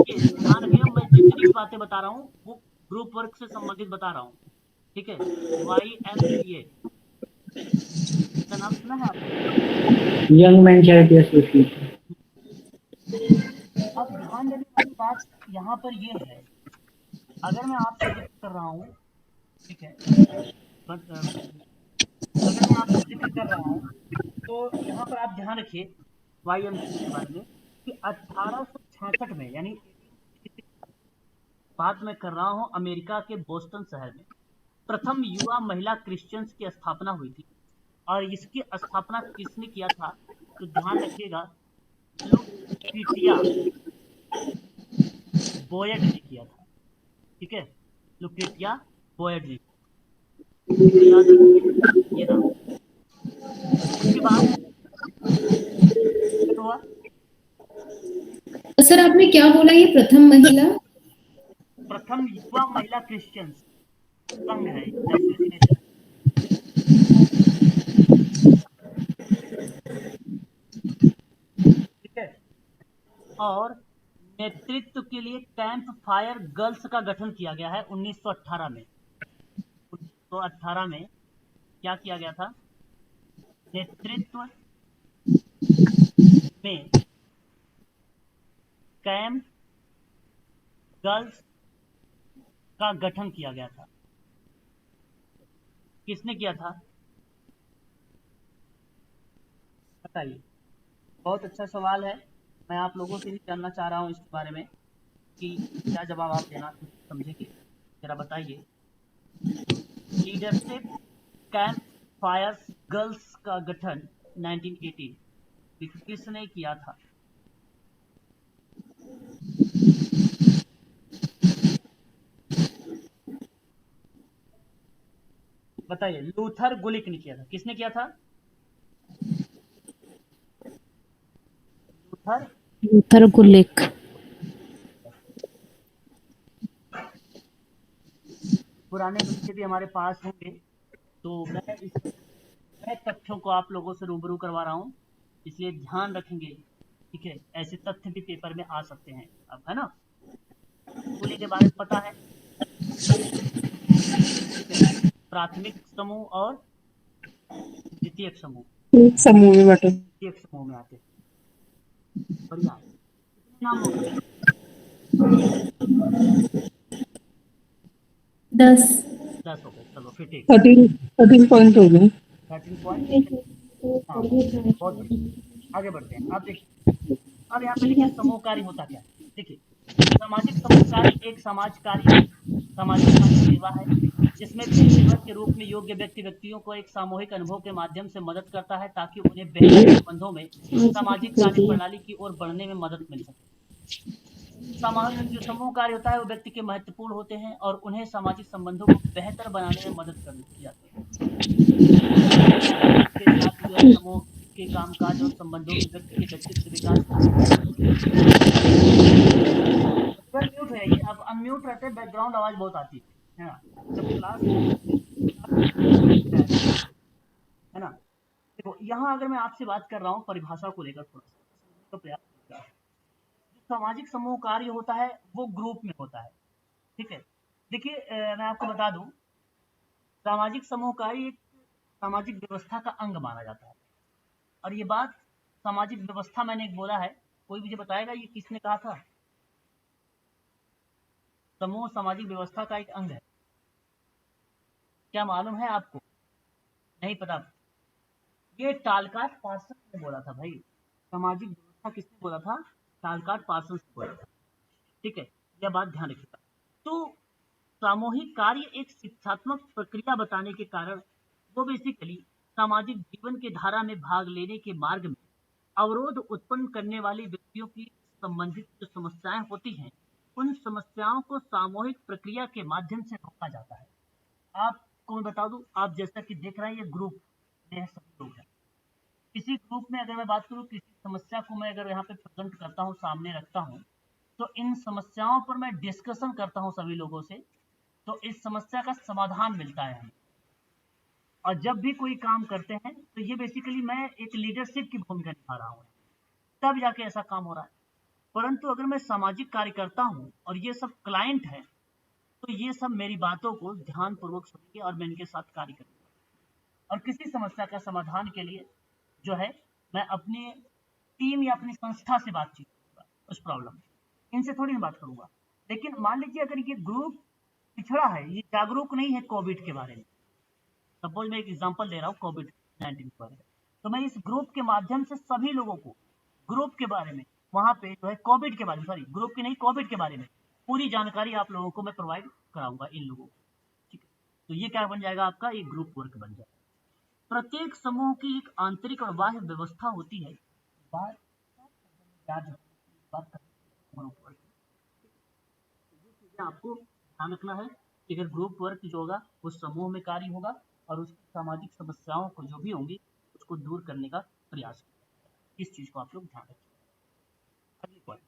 ये ध्यान रखिएगा, मैं जितनी भी बातें बता रहा हूँ वो ग्रुप वर्क से संबंधित बता रहा हूँ। ठीक है, YMCA का नाम सुना है आपने? Young man charity association. अब ध्यान देने वाली बात यहाँ पर ये है, अगर मैं आपसे जिक्र कर रहा हूँ, ठीक है, अगर मैं आपसे जिक्र कर रहा हूँ तो यहाँ पर आप ध्यान रखिए YMCA के बारे में कि 1866 में, यानी बात मैं कर रहा हूँ अमेरिका के बोस्टन शहर में, प्रथम युवा महिला क्रिश्चियंस की स्थापना हुई थी। और इसकी स्थापना किसने किया था? तो ध्यान रखिएगा, लुकेटिया बोयड ने किया था। ठीक है, लुकेटिया बोयड ने। याद रखिए ये नाम। उसके बाद क्या हुआ? सर आपने क्या बोला, ये प्रथम युवा महिला क्रिश्चियंस संघ है, एसोसिएशन। ठीक है, और नेतृत्व के लिए कैंप फायर गर्ल्स का गठन किया गया है 1918 में। 1918 में क्या किया गया था? नेतृत्व में कैंप गर्ल्स का गठन किया गया था। किसने किया था बताइए? बहुत अच्छा सवाल है। मैं आप लोगों से भी जानना चाह रहा हूँ इसके बारे में कि क्या जवाब आप देना समझेंगे, जरा बताइए। लीडरशिप कैंप फायर गर्ल्स का गठन 1918 किसने किया था? बताइए। लूथर गुलिक ने किया था। किसने किया था? लूथर लूथर गुलिक। पुराने बच्चे भी हमारे पास होंगे, तो मैं तथ्यों को आप लोगों से रूबरू करवा रहा हूँ, इसलिए ध्यान रखेंगे। ठीक है, ऐसे तथ्य भी पेपर में आ सकते हैं अब, है ना? गुलिक के बारे में पता है? प्राथमिक समूह और द्वितीयक समूह, एक समूह में बटे। द्वितीयक समूह में आते हैं। बढ़िया। कितने नाम हो गए? 10। 10 हो गए। चलो फिर ठीक। 13 पॉइंट हो गए। 13 पॉइंट। हाँ, बहुत बढ़िया। आगे बढ़ते हैं। अब देखिए, अब यहाँ पे देखिए समूह कार्य होता क्या है। देखिए, सामाजिक समूह कार्य एक सामाजिक सेवा है जिसमें पेशेवर के रूप में योग्य व्यक्तियों को एक सामूहिक अनुभव के माध्यम से मदद करता है ताकि उन्हें बेहतर संबंधों में सामाजिक कार्य प्रणाली की ओर बढ़ने में मदद मिल सके। सामाजिक जो समूह कार्य होता है वो व्यक्ति के महत्वपूर्ण होते हैं और उन्हें सामाजिक संबंधों को बेहतर बनाने में मदद की जाती है। के साथ जो है समूह के कामकाज और संबंधों में व्यक्ति के व्यक्तित्व विकास म्यूट है। ये अब अनम्यूट रहते, बैकग्राउंड आवाज बहुत आती है ना जब क्लास है ना। देखो यहाँ अगर मैं आपसे बात कर रहा हूँ परिभाषा को लेकर थोड़ा सा तो प्रयास करेगा। जो सामाजिक समूह कार्य होता है वो ग्रुप में होता है। ठीक है, देखिए मैं आपको बता दूं, सामाजिक समूह कार्य एक सामाजिक व्यवस्था का अंग माना जाता है। और ये बात सामाजिक व्यवस्था मैंने एक बोला है, कोई मुझे बताएगा ये किसने कहा था? समूह सामाजिक व्यवस्था का एक अंग है। क्या मालूम है आपको? नहीं पता? ये टालकाट पार्सन ने बोला था भाई। सामाजिक व्यवस्था किसने बोला था? टालकाट पार्सन ने बोला था। ठीक है, यह बात ध्यान रखिएगा। तो सामूहिक कार्य एक शिक्षात्मक प्रक्रिया बताने के कारण वो बेसिकली सामाजिक जीवन के धारा में भाग लेने के मार्ग में अवरोध उत्पन्न करने वाली व्यक्तियों की संबंधित जो समस्याएं होती हैं उन समस्याओं को सामूहिक प्रक्रिया के माध्यम से रोका जाता है। आपको मैं बता दूं, आप जैसा कि देख रहे हैं ये ग्रुप में सभी लोग हैं। किसी ग्रुप में अगर मैं बात करूं, किसी समस्या को मैं अगर यहाँ पे प्रेजेंट करता हूँ, सामने रखता हूँ, तो इन समस्याओं पर मैं डिस्कशन करता हूँ सभी लोगों से, तो इस समस्या का समाधान मिलता है हमें। और जब भी कोई काम करते हैं तो ये बेसिकली मैं एक लीडरशिप की भूमिका निभा रहा हूँ, तब जाके ऐसा काम हो रहा है। परंतु अगर मैं सामाजिक कार्य करता हूँ और ये सब क्लाइंट है, तो ये सब मेरी बातों को ध्यानपूर्वक सुनेंगे और मैं इनके साथ कार्य करूँगा। और किसी समस्या का समाधान के लिए जो है मैं अपनी टीम या अपनी संस्था से बातचीत करूँगा उस प्रॉब्लम में, इनसे थोड़ी ना बात करूँगा। लेकिन मान लीजिए अगर ये ग्रुप पिछड़ा है, ये जागरूक नहीं है कोविड के बारे में, सपोज मैं एक एग्जांपल दे रहा हूँ कोविड-19 के बारे में, तो मैं इस ग्रुप के माध्यम से सभी लोगों को ग्रुप के बारे में वहाँ पे जो है कोविड के बारे में, सॉरी ग्रुप की नहीं, कोविड के बारे में पूरी जानकारी आप लोगों को मैं प्रोवाइड कराऊंगा इन लोगों को। ठीक है, तो ये क्या बन जाएगा आपका? एक ग्रुप वर्क बन जाएगा। प्रत्येक समूह की एक आंतरिक और बाह्य व्यवस्था होती है। बात आपको ध्यान रखना है कि अगर ग्रुप वर्क जो होगा वो समूह में कार्य होगा और उसकी सामाजिक समस्याओं को जो भी होंगी उसको दूर करने का प्रयास करेगा। इस चीज को आप लोग ध्यान रखें। अगली पॉइंट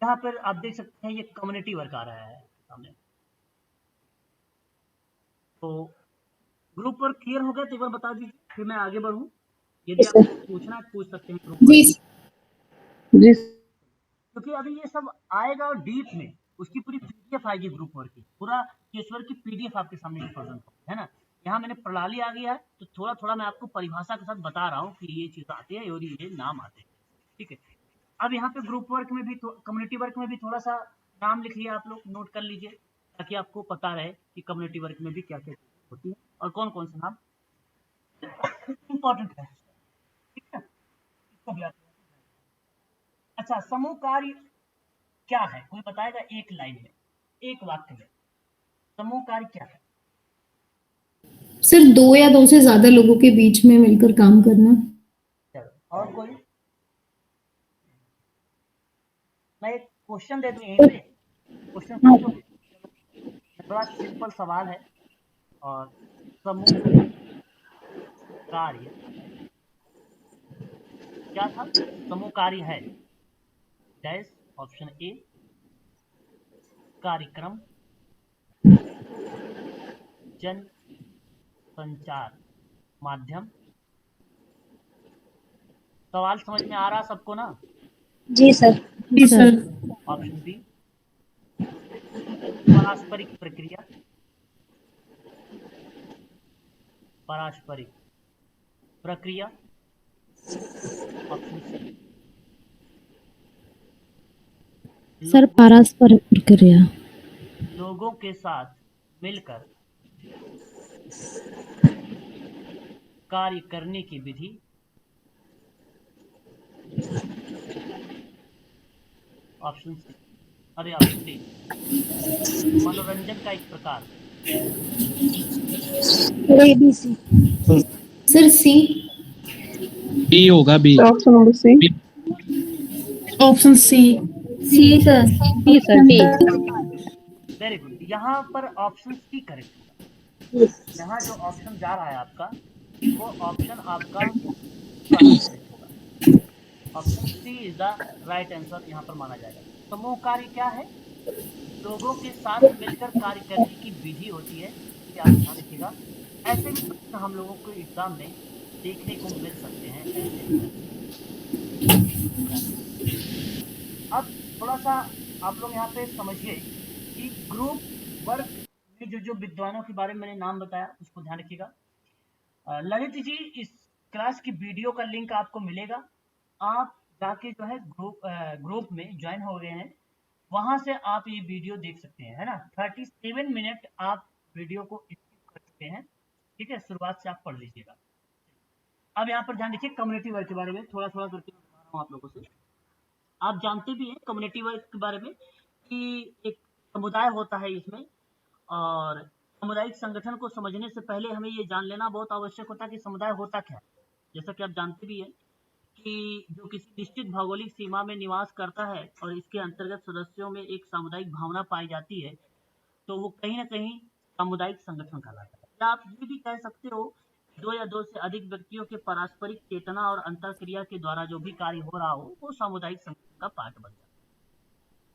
यहाँ पर आप देख सकते हैं, ये कम्युनिटी वर्क आ रहा है सामने। तो ग्रुप वर्क क्लियर हो गया तो एक बार बता दीजिए, फिर मैं आगे बढ़ूं। यदि आप पूछना पूछ सकते हैं ग्रुप जी वर्क। जी क्योंकि अभी ये सब आएगा और डीप में उसकी पूरी पीडीएफ आएगी ग्रुप वर्क की, पूरा केसवर्क की पीडीएफ आपके सामने प्रेजेंट है ना। यहाँ मैंने प्रणाली आ गया है तो थोड़ा थोड़ा मैं आपको परिभाषा के साथ बता रहा हूँ कि ये चीज़ आती है और ये नाम आते हैं, ठीक है। अब यहाँ पे ग्रुप वर्क में भी कम्युनिटी वर्क में भी थोड़ा सा नाम लिख लिया आप लोग, नोट कर लीजिए ताकि आपको पता रहे कि कम्युनिटी वर्क में भी क्या क्या होती है और कौन कौन से नाम इम्पोर्टेंट है, ठीक है। इसको भी आप अच्छा, समूह कार्य क्या है कोई बताएगा एक लाइन में, एक वाक्य में समूह कार्य क्या है? सर 2 या 2 से ज्यादा लोगों के बीच में मिलकर काम करना। चलो और कोई, मैं एक क्वेश्चन दे दूं यहीं पे, क्वेश्चन समझोगे? बड़ा सिंपल सवाल है। और समूह कार्य क्या था? समूह कार्य है डैश ऑप्शन ए कार्यक्रम जन संचार माध्यम। सवाल समझ में आ रहा सबको ना? जी सर। जी सर। ऑप्शन बी पारस्परिक प्रक्रिया, पारस्परिक प्रक्रिया। ऑप्शन सी सर पारस्परिक प्रक्रिया। लोगों के साथ मिलकर कार्य करने की विधि। ऑप्शन सी अरे ऑप्शन डी मनोरंजन का एक प्रकार। एबीसी। Sir C. बी होगा, B. Option number C. Option C. C sir. जी सर, बी। वेरी गुड, यहाँ पर ऑप्शन सी करेक्ट होगा। यहाँ जो ऑप्शन जा रहा है आपका वो ऑप्शन आपका करेक्ट होगा। Option C is the right answer यहाँ पर माना जाएगा। समूह कार्य क्या है? लोगों के साथ मिलकर कार्य करने की विधि होती है, ये आप ध्यान रखिएगा। ऐसे भी प्रश्न हम लोगों को एग्जाम में देखने को मिल सकते हैं ऐसे अब थोड़ा सा आप लोग यहाँ पे समझिए कि ग्रुप वर्क में जो जो विद्वानों के बारे में मैंने नाम बताया उसको ध्यान रखिएगा। ललित जी, इस क्लास की वीडियो का लिंक आपको मिलेगा, आप जाके जो है ग्रुप में ज्वाइन हो गए हैं, वहां से आप ये वीडियो देख सकते हैं, है ना। 37 मिनट आप वीडियो को स्किप कर सकते हैं, ठीक है। शुरुआत से आप पढ़ लीजिएगा। अब यहाँ पर ध्यान देखिए कम्युनिटी वर्क के बारे में थोड़ा थोड़ा करके बता रहा हूँ आप लोगों से। आप जानते भी हैं कम्युनिटी वर्क के बारे में कि एक समुदाय होता है इसमें, और सामुदायिक संगठन को समझने से पहले हमें ये जान लेना बहुत आवश्यक होता है कि समुदाय होता क्या है। जैसा कि आप जानते भी हैं कि जो किसी निश्चित भौगोलिक सीमा में निवास करता है और इसके अंतर्गत सदस्यों में एक सामुदायिक भावना पाई जाती है तो वो कहीं ना कहीं सामुदायिक संगठन कहलाता है। या आप ये भी कह सकते हो 2 या 2 से अधिक व्यक्तियों के पारस्परिक चेतना और अंतरक्रिया के द्वारा जो भी कार्य हो रहा हो वो सामुदायिक संगठन का पार्ट बन जाता है।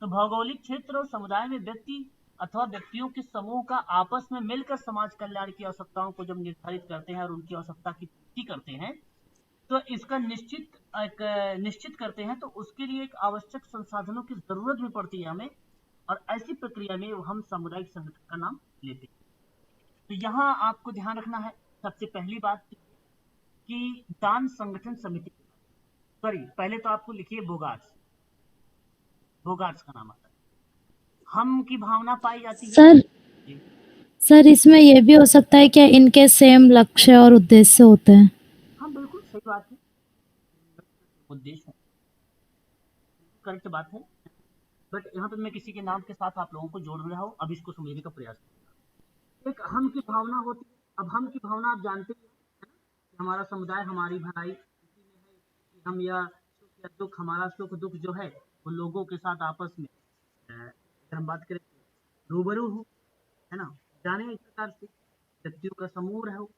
तो भौगोलिक क्षेत्र और समुदाय में व्यक्ति अथवा व्यक्तियों के समूह का आपस में मिलकर समाज कल्याण की आवश्यकताओं को जब निर्धारित करते हैं और उनकी आवश्यकता की पूर्ति करते हैं तो इसका निश्चित करते हैं, तो उसके लिए एक आवश्यक संसाधनों की जरूरत भी पड़ती है हमें, और ऐसी प्रक्रिया में हम सामुदायिक संगठन का नाम लेते हैं। तो यहाँ आपको ध्यान रखना है सबसे पहली बात कि दान संगठन समिति, सॉरी पहले तो आपको लिखिए बोगार्ड्स, बोगार्ड्स का नाम आता है। हम की भावना पाई जाती है। सर इसमें ये भी हो सकता है क्या इनके सेम लक्ष्य और उद्देश्य होते हैं? हाँ बिल्कुल सही बात है, उद्देश्य करेक्ट बात है, बट यहाँ पे मैं किसी के नाम के साथ आप लोगों को जोड़ रहा हूँ, अब इसको समझने का प्रयास करूँगा। एक हम की भावना होती है। अब हम की भावना आप जानते हैं हमारा समुदाय हमारी भलाई इसी में है कि हम या सुख या दुख, हमारा सुख दुख जो है वो लोगों के साथ आपस में अगर हम बात करें रूबरू हो, है ना, जाने इस प्रकार से व्यक्तियों का समूह हो,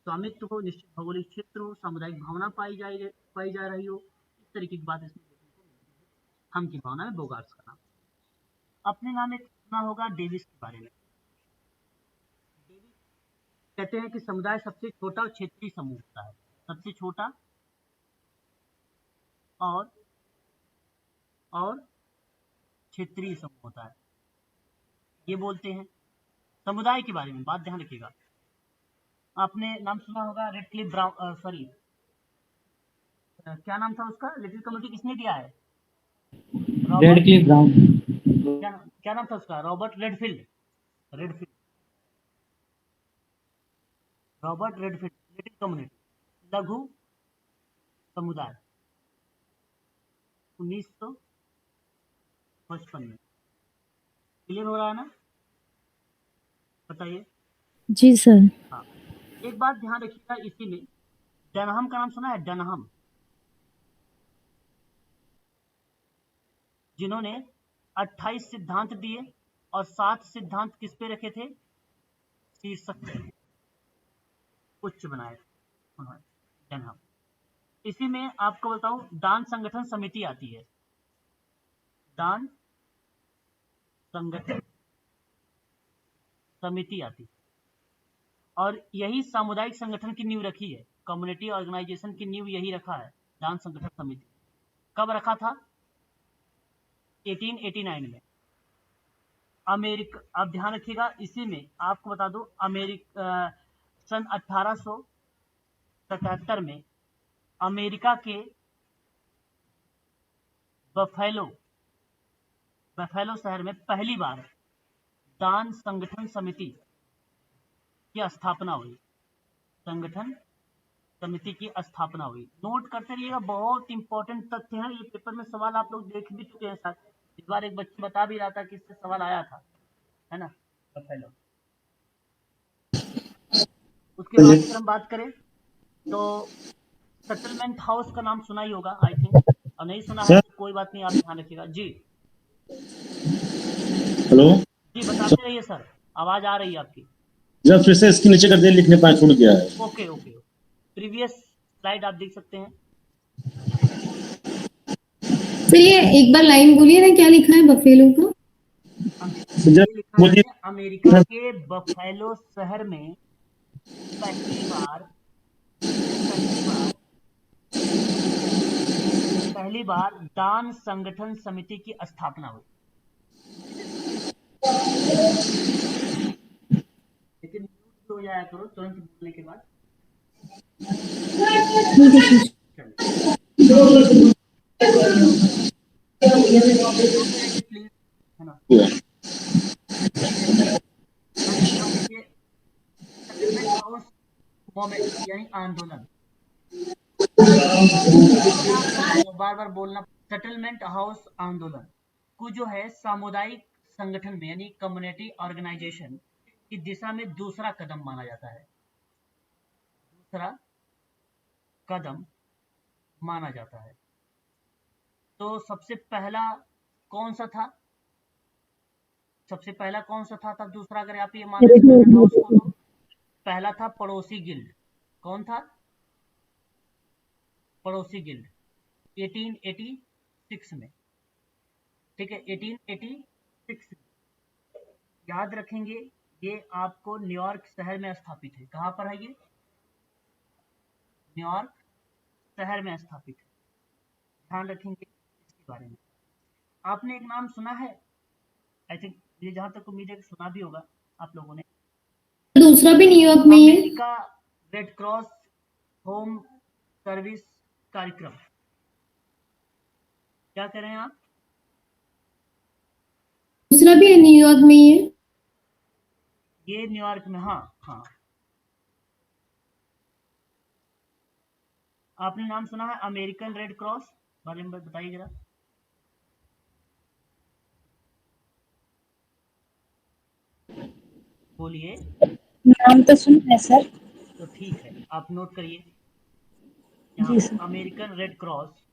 स्वामित्व हो, निश्चित भौगोलिक क्षेत्र हो, सामुदायिक भावना पाई जा रही हो, इस तरीके की बात इसमें देखने को मिलती है। हम की भावना में बोगार्ड्स का नाम। अपने नाम एक सुना होगा डेविस के बारे में। डेविस कहते हैं कि समुदाय सबसे छोटा और क्षेत्रीय समूह होता है, सबसे छोटा और और क्षेत्रीय समूह होता है, ये बोलते हैं। समुदाय के बारे में बात ध्यान रखिएगा, आपने नाम सुना होगा रेडक्लिफ ब्राउन, सॉरी क्या नाम था उसका, लिटिल कम्युनिटी किसने दिया है? Red Cliff brown. क्या नाम था उसका? Robert Redfield, Robert Redfield. Little community, लघु समुदाय, 1955 में। क्लियर हो रहा है ना? बताइए। जी सर। हाँ, एक बात ध्यान रखिएगा, इसी में डनहम का नाम सुना है? डनहम, जिन्होंने 28 सिद्धांत दिए और 7 सिद्धांत किस पे रखे थे? शीर्षक पे, उच्च बनाए उन्होंने, डनहम। इसी में आपको बताऊं, दान संगठन समिति आती है, दान संगठन समिति आती है, और यही सामुदायिक संगठन की नींव रखी है, कम्युनिटी ऑर्गेनाइजेशन की नींव यही रखा है, दान संगठन समिति। कब रखा था? 1889 में। अमेरिका, आप ध्यान रखिएगा, इसी में आपको बता दो, सन 1877 में अमेरिका के बफेलो शहर में पहली बार दान संगठन समिति की स्थापना हुई, संगठन समिति की स्थापना हुई। नोट करते रहिएगा, बहुत इंपॉर्टेंट तथ्य है ये, पेपर में सवाल आप लोग देख भी चुके हैं सर, इस बार एक बच्चा बता भी रहा था कि इससे सवाल आया था, है ना, बफेलो। उसके बाद अगर हम बात करें तो सेटलमेंट हाउस का नाम सुना ही होगा आई थिंक, और नहीं सुना है तो कोई बात नहीं, आप ध्यान रखिएगा जी। हेलो जी बताते रहिए सर, आवाज आ रही है आपकी। जब फिर से इसके नीचे कर दिया, लिखने पाए छूट गया है। ओके, प्रीवियस स्लाइड आप देख सकते हैं। चलिए एक बार लाइन बोलिए ना, क्या लिखा है बफेलो का? ये लिखा है, अमेरिका के बफेलो शहर में पहली बार दान संगठन समिति की स्थापना हुई। लेकिन म्यूट हो जाया करो तुरंत बोलने के बाद। प्लीज, है ना। सेटलमेंट हाउस मूवमेंट यानी आंदोलन, बार बार बोलना, सेटलमेंट हाउस आंदोलन को जो है सामुदायिक संगठन में यानी कम्युनिटी ऑर्गेनाइजेशन की दिशा में दूसरा कदम माना जाता है, दूसरा कदम माना जाता है। तो सबसे पहला कौन सा था? तब दूसरा अगर आप ये मान सेटलमेंट हाउस को, तो पहला था पड़ोसी गिल्ड। कौन था? पड़ोसी गिल्ड, 1886 में, ठीक है, 1886 में। याद रखेंगे ये आपको न्यूयॉर्क शहर में स्थापित है। कहाँ पर है ये? न्यूयॉर्क शहर में स्थापित है, ध्यान रखेंगे इसके बारे में। आपने एक नाम सुना है, आई थिंक, ये जहां तक उम्मीद है कि सुना भी होगा आप लोगों ने, दूसरा भी न्यूयॉर्क में ही है। America red cross home service कार्यक्रम। क्या कह रहे हैं आप? दूसरा भी न्यूयॉर्क में ही है। ये न्यूयॉर्क में, हाँ। आपने नाम सुना है अमेरिकन रेड क्रॉस, बारे में बताइए जरा। बोलिए। नाम तो सुना है सर। तो ठीक है, आप नोट करिए जी यहाँ सर। अमेरिकन रेड क्रॉस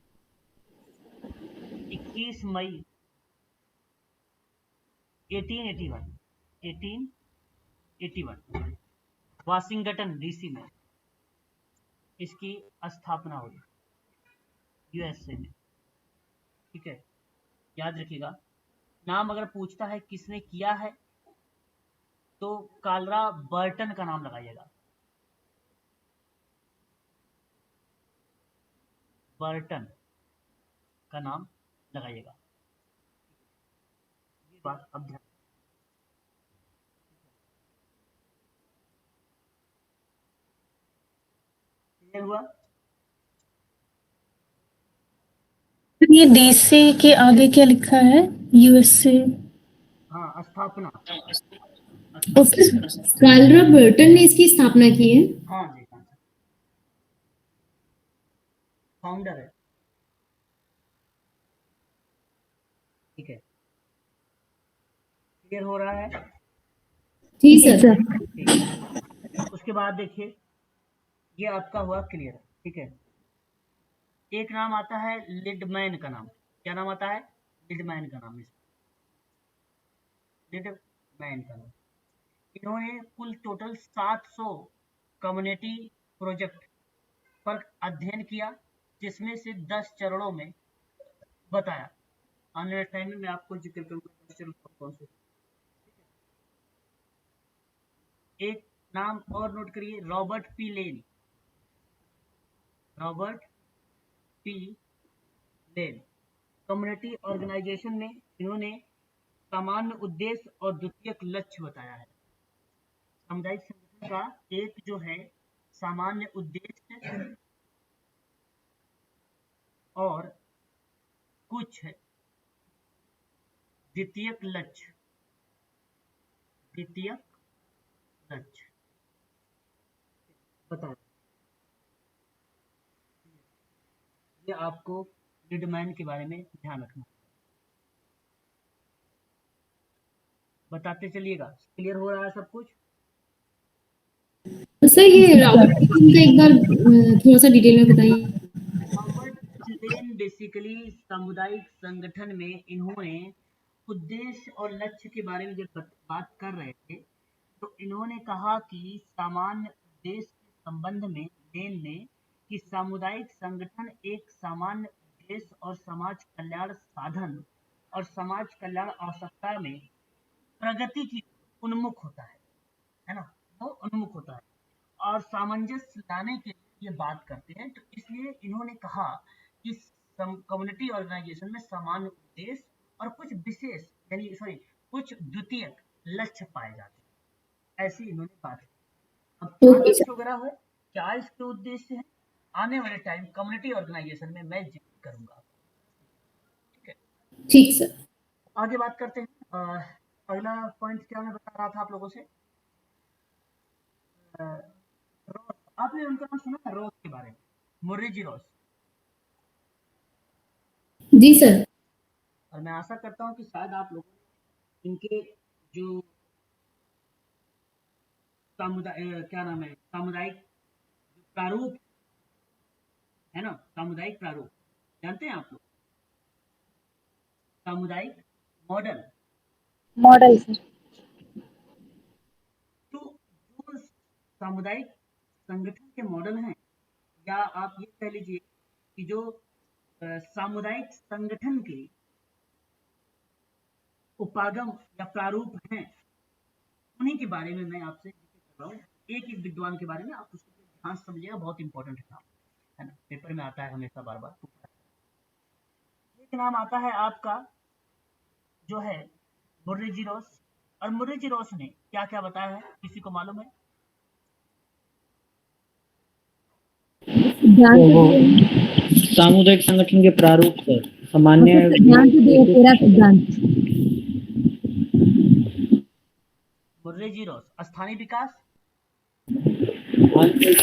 21 मई 1881 वाशिंगटन डीसी में इसकी स्थापना हुई, यूएसए में, ठीक है। याद रखिएगा, नाम अगर पूछता है किसने किया है तो कालरा बर्टन का नाम लगाइएगा, बर्टन का नाम लगाइएगा। बात अब ध्यान क्लियर हुआ? ये डीसी के आगे क्या लिखा है? यूएसए। हाँ, स्थापना। ओके, कार्ल बर्टन ने इसकी स्थापना की है। हाँ जी, हाँ जी, फाउंडर है। ठीक है, क्लियर हो रहा है? जी सर। ठीक है। उसके बाद देखिए, ये आपका हुआ क्लियर। ठीक है, एक नाम आता है लिडमैन का नाम। क्या नाम आता है? लिडमैन का नाम। लिडमैन का नाम। इन्होंने कुल टोटल 700 कम्युनिटी प्रोजेक्ट पर अध्ययन किया, जिसमें से 10 चरणों में बताया। आने वाले टाइम में मैं आपको जिक्र करूंगा 10 चरण कौन से। एक नाम और नोट करिए, रॉबर्ट पी लेन। रॉबर्ट पी लेन कम्युनिटी ऑर्गेनाइजेशन में इन्होंने सामान्य उद्देश्य और द्वितीयक लक्ष्य बताया है। सामुदायिक संगठन का एक जो है सामान्य उद्देश्य और कुछ द्वितीयक लक्ष्य। द्वितीयक लक्ष्य बताया। ये आपको लिडमैन के बारे में ध्यान रखना। बताते चलिएगा। क्लियर हो रहा है सब कुछ? तो सर ये रॉबर्ट का एक बार थोड़ा सा डिटेल में बताइए। रॉबर्ट लेन बेसिकली सामुदायिक संगठन में इन्होंने उद्देश्य और लक्ष्य के बारे में जब बात कर रहे थे, तो इन्होंने कहा कि सामान्य उद्देश्य के संबंध में लेन ने कि सामुदायिक संगठन एक सामान्य उद्देश्य और समाज कल्याण साधन और समाज कल्याण आवश्यकता में प्रगति की उन्मुख होता है ना, वो उन्मुख होता है और सामंजस्य लाने के लिए ये बात करते हैं। तो इसलिए इन्होंने कहा कि कम्युनिटी ऑर्गेनाइजेशन में सामान्य उद्देश्य और कुछ विशेष यानी कुछ द्वितीयक लक्ष्य पाए जाते हैं, ऐसी इन्होंने बात की। अब क्या लक्ष्य वगैरह है, क्या इसके उद्देश्य है, आने वाले टाइम कम्युनिटी ऑर्गेनाइजेशन में मैं जिक्र करूंगा। ठीक है, ठीक सर। आगे बात करते हैं। अगला पॉइंट क्या मैं बता रहा था आप लोगों से, रॉस। आपने उनका नाम सुना है रॉस के बारे में, मुर्रे जी रॉस? जी सर। और मैं आशा करता हूँ कि शायद आप लोगों ने इनके जो क्या नाम है, सामुदायिक प्रारूप है ना, सामुदायिक प्रारूप जानते हैं आप लोग? सामुदायिक मॉडल। Model sir. तो जो सामुदायिक संगठन के मॉडल हैं, या आप ये कह लीजिए कि जो सामुदायिक संगठन के उपागम या प्रारूप हैं, उन्हीं के बारे में मैं आपसे जिक्र कर रहा हूँ। एक एक विद्वान के बारे में आप उसको ध्यान से समझिएगा, बहुत इंपॉर्टेंट है ना, पेपर में आता है हमेशा बार बार। एक नाम आता है आपका जो है मुर्रे जी रॉस। और मुर्रे जी रॉस ने क्या क्या बताया है, किसी को मालूम है? ध्यान तो वो से सामुदायिक संगठन के प्रारूप सर सामान्य ध्यान से दिए पूरा सिद्धांत। मुर्रे जी रॉस स्थानीय विकास,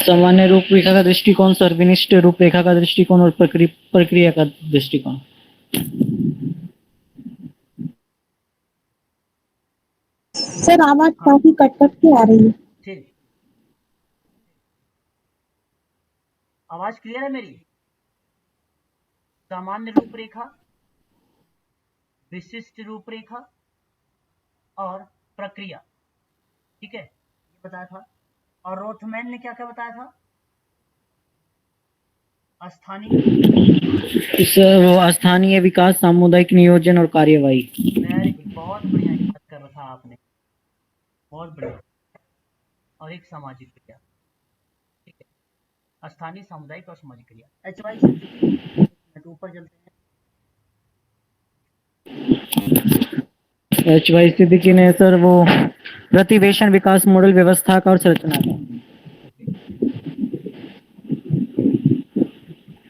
सामान्य रूपरेखा का दृष्टिकोण, सर विनिष्ट रूपरेखा का दृष्टिकोण और प्रक्रिया का दृष्टिकोण। सर आवाज काफी कट कट के आ रही है। ठीक, आवाज क्लियर है मेरी? सामान्य रूपरेखा, विशिष्ट रूपरेखा और प्रक्रिया। ठीक है, ये बताया था। और रोथमैन ने क्या क्या बताया था? स्थानीय, सर वो स्थानीय विकास, सामुदायिक नियोजन और कार्यवाही। वेरी गुड, बहुत बढ़िया याद कर रखा आपने, बहुत बढ़िया। और एक सामाजिक क्रिया। ठीक है, स्थानीय, सामुदायिक और सामाजिक क्रिया। HY ऊपर चलते हैं। HY सिद्दीकी ने सर वो प्रतिवेशन विकास मॉडल व्यवस्था का और संरचना का।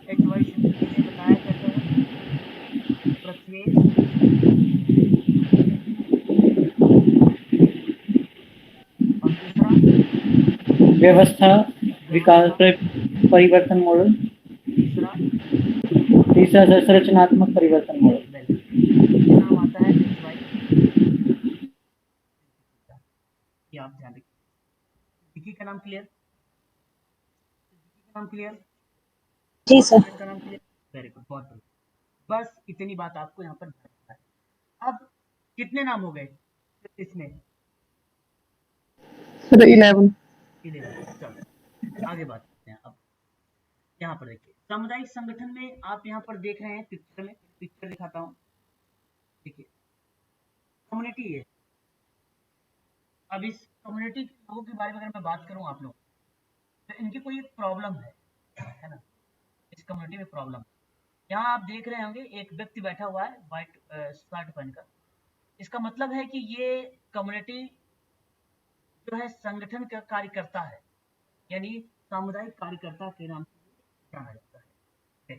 HY सिद्दीकी ने बताया कैसा है प्रतिवेश और दूसरा व्यवस्था विकास परिवर्तन मॉडल, तीसरा तीसरा सर संरचनात्मक परिवर्तन मॉडल। ये नाम आता है HY, ये आप ध्यान रखिए। सिद्दीकी का नाम क्लियर? सिद्दीकी का नाम क्लियर? जी सर। का नाम क्लियर? वेरी गुड, बहुत बढ़िया। बस इतनी बात आपको यहाँ पर ध्यान रखना है। अब कितने नाम हो गए इसमें? सर 11। 11। चलो आगे बात करते हैं। अब यहाँ पर देखिए सामुदायिक संगठन में आप यहाँ पर देख रहे हैं पिक्चर में, पिक्चर दिखाता हूँ। देखिए कम्युनिटी है। अब इस कम्युनिटी के लोगों के बारे में अगर मैं बात करूँ आप लोग, तो इनकी कोई एक प्रॉब्लम है ना, इस कम्युनिटी में प्रॉब्लम। यहाँ आप देख रहे होंगे एक व्यक्ति बैठा हुआ है व्हाइट शर्ट पहनकर। इसका मतलब है कि ये कम्युनिटी जो है संगठन का कार्यकर्ता है, यानी सामुदायिक कार्यकर्ता के नाम से जाना जाता है।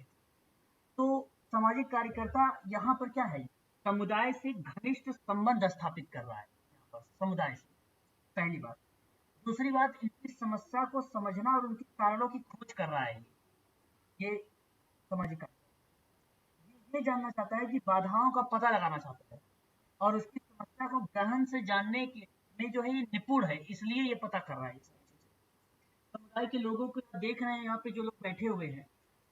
तो सामाजिक कार्यकर्ता यहाँ पर क्या है, समुदाय से घनिष्ठ संबंध स्थापित कर रहा है यहाँ पर समुदाय से, पहली बात। दूसरी बात, इनकी समस्या को समझना और उनके कारणों की खोज कर रहा है। ये सामाजिक कार्यकर्ता ये जानना चाहता है कि बाधाओं का पता लगाना चाहता है और उसकी समस्या को गहन से जानने के में जो है ये निपुण है, इसलिए ये पता कर रहा है। समुदाय के लोगों को देख रहे हैं यहाँ पे जो लोग बैठे हुए हैं,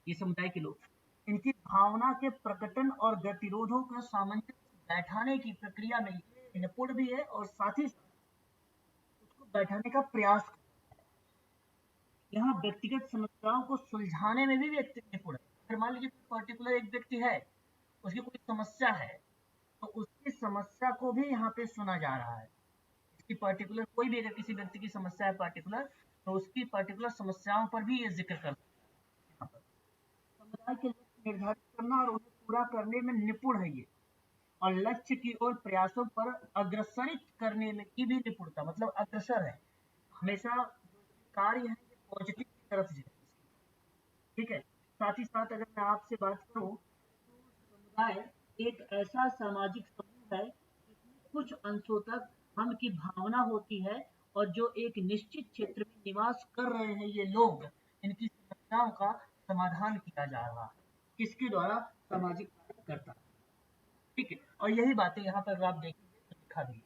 ये समुदाय के लोग, इनकी भावना के प्रकटन और गतिरोधों का सामंजस्य बैठाने की प्रक्रिया में ये निपुण भी है और साथ ही उसको बैठाने का प्रयास कर रहा है। यहाँ व्यक्तिगत समस्याओं को सुलझाने में भी व्यक्ति निपुण है। अगर मान लीजिए पर्टिकुलर एक व्यक्ति है, उसकी कोई समस्या है, तो उसकी समस्या को भी यहाँ पे सुना जा रहा है। इसकी पर्टिकुलर कोई भी अगर किसी व्यक्ति की समस्या है पर्टिकुलर, तो उसकी पर्टिकुलर समस्याओं पर भी ये जिक्र करता है। यहाँ पर समुदाय के लक्ष्य निर्धारित करना और उन्हें पूरा करने में निपुण है ये, और लक्ष्य की ओर प्रयासों पर अग्रसरित करने में की भी निपुणता, मतलब अग्रसर है हमेशा। जो कार्य है पॉजिटिव की तरफ है, ठीक है। साथ ही साथ अगर मैं आपसे बात करूं तो समुदाय एक ऐसा सामाजिक समूह है जिसमें कुछ अंशों तक हम की भावना होती है और जो एक निश्चित क्षेत्र में निवास कर रहे हैं ये लोग, इनकी समस्याओं का समाधान किया जा रहा है। किसके द्वारा? सामाजिक कार्यकर्ता, ठीक है। और यही बातें यहाँ पर आप देखेंगे तो लिखा भी है।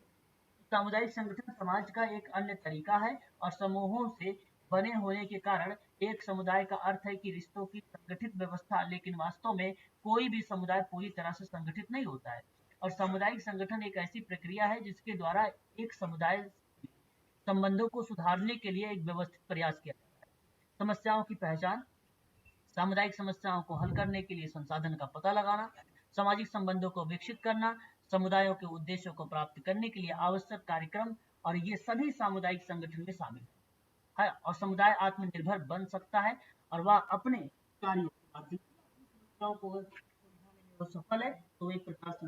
सामुदायिक संगठन समाज का एक अन्य तरीका है और समूहों से बने होने के कारण एक समुदाय का अर्थ है कि रिश्तों की संगठित व्यवस्था, लेकिन वास्तव में कोई भी समुदाय पूरी तरह से संगठित नहीं होता है। और सामुदायिक संगठन एक ऐसी प्रक्रिया है जिसके द्वारा एक समुदाय संबंधों को सुधारने के लिए एक व्यवस्थित प्रयास किया जाता है। समस्याओं की पहचान, सामुदायिक समस्याओं को हल करने के लिए संसाधन का पता लगाना, सामाजिक संबंधों को विकसित करना, समुदायों के उद्देश्यों को प्राप्त करने के लिए आवश्यक कार्यक्रम, और ये सभी सामुदायिक संगठन में शामिल है। और समुदाय आत्मनिर्भर बन सकता है और वह अपने कार्यों के माध्यम से समस्याओं को सुलझाने में वो सफल है, तो एक प्रकार से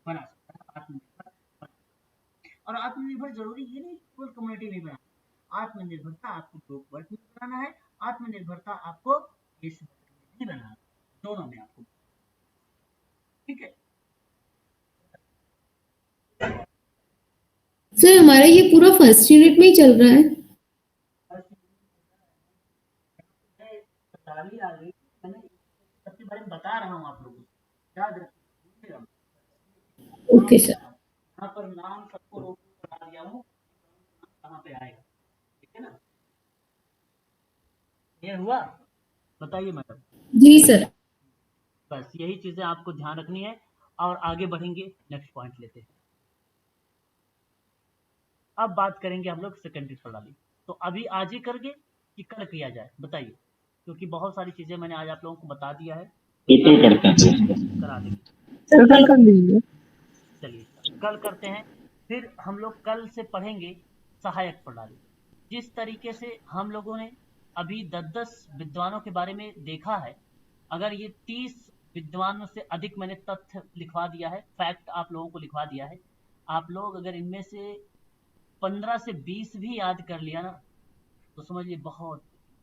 बना सकता है आत्मनिर्भर। और आत्मनिर्भर जरूरी ये नहीं केवल कम्युनिटी में बनाना, आत्मनिर्भरता आपको ग्रुप वर्क में बनाना है, आत्मनिर्भरता आपको देश में भी बनाना है, दोनों में आपको, ठीक है। सर हमारा ये पूरा फर्स्ट यूनिट में ही चल रहा है। आ गई, मैंने सबके बारे में बता रहा हूँ आप लोगों को, याद रखिए। Okay sir. यहाँ पर नाम सबको रोक बता दिया हूँ, कहाँ पे आएगा, ठीक है ना। ये हुआ, बताइए मैडम। जी सर। बस यही चीजें आपको ध्यान रखनी है और आगे बढ़ेंगे। नेक्स्ट पॉइंट लेते हैं। अब बात करेंगे हम लोग सेकेंडरी प्रणाली। तो अभी आज ही करके कि कल किया जाए, बताइए, क्योंकि बहुत सारी चीजें मैंने आज आप लोगों को बता दिया है, बिल्कुल करते हैं। करा देंगे। सर कल कर लीजिए। चलिए कल करते हैं। फिर हम लोग कल से पढ़ेंगे सहायक प्रणाली। जिस तरीके से हम लोगों ने अभी 10-10 विद्वानों के बारे में देखा है, अगर ये 30 विद्वानों से अधिक मैंने तथ्य लिखवा दिया है, फैक्ट आप लोगों को लिखवा दिया है, आप लोग अगर इनमें से 15 से 20 भी याद कर लिया ना, तो समझ लीजिए बहुत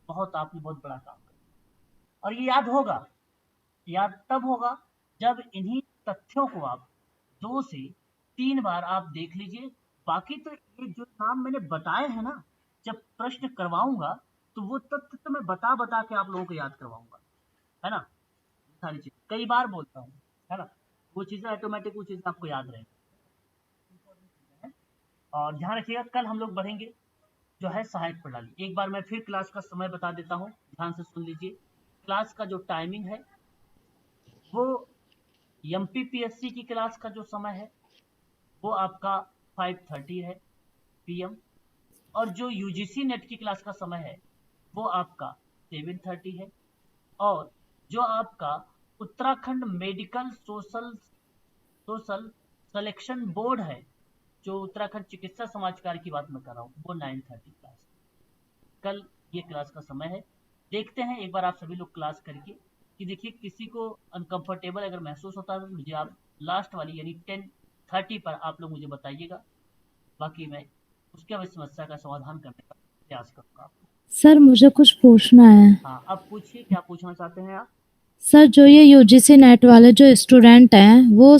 बहुत आपने बहुत बड़ा काम किया। और ये याद तब होगा जब इन्हीं तथ्यों को आप 2 से 3 बार आप देख लीजिए। बाकी तो ये जो काम मैंने बताए हैं ना, जब प्रश्न करवाऊंगा तो वो तथ्य तो मैं बता बता के आप लोगों को याद करवाऊंगा, है ना। सारी चीज कई बार बोलता हूँ, है ना। वो चीजें ऑटोमेटिक वो चीजें आपको याद रहेंगी। और ध्यान रखिएगा, कल हम लोग बढ़ेंगे जो है सहायक प्रणाली। एक बार मैं फिर क्लास का समय बता देता हूँ, ध्यान से सुन लीजिए। क्लास का जो टाइमिंग है वो एमपीपीएससी की क्लास का जो समय है वो आपका 5:30 है PM। और जो यूजीसी नेट की क्लास का समय है वो आपका 7:30 है। और जो आपका Uttarakhand medical social selection board है, जो उत्तराखंड चिकित्सा समाजकार की बात मैं कर रहा हूँ, वो 9:30 क्लास। कल ये क्लास का समय है। देखते हैं एक बार आप सभी लोग क्लास करके कि देखिए किसी को अनकंफर्टेबल अगर महसूस होता है तो मुझे आप लास्ट वाली यानी 10:30 पर आप लोग मुझे बताइएगा। बाकी मैं उसके बाद समस्या का समाधान करने का प्रयास करूँगा। सर मुझे कुछ पूछना है। हाँ, अब पूछिए, क्या पूछना चाहते हैं आप? सर जो ये यूजीसी नेट वाले जो स्टूडेंट हैं वो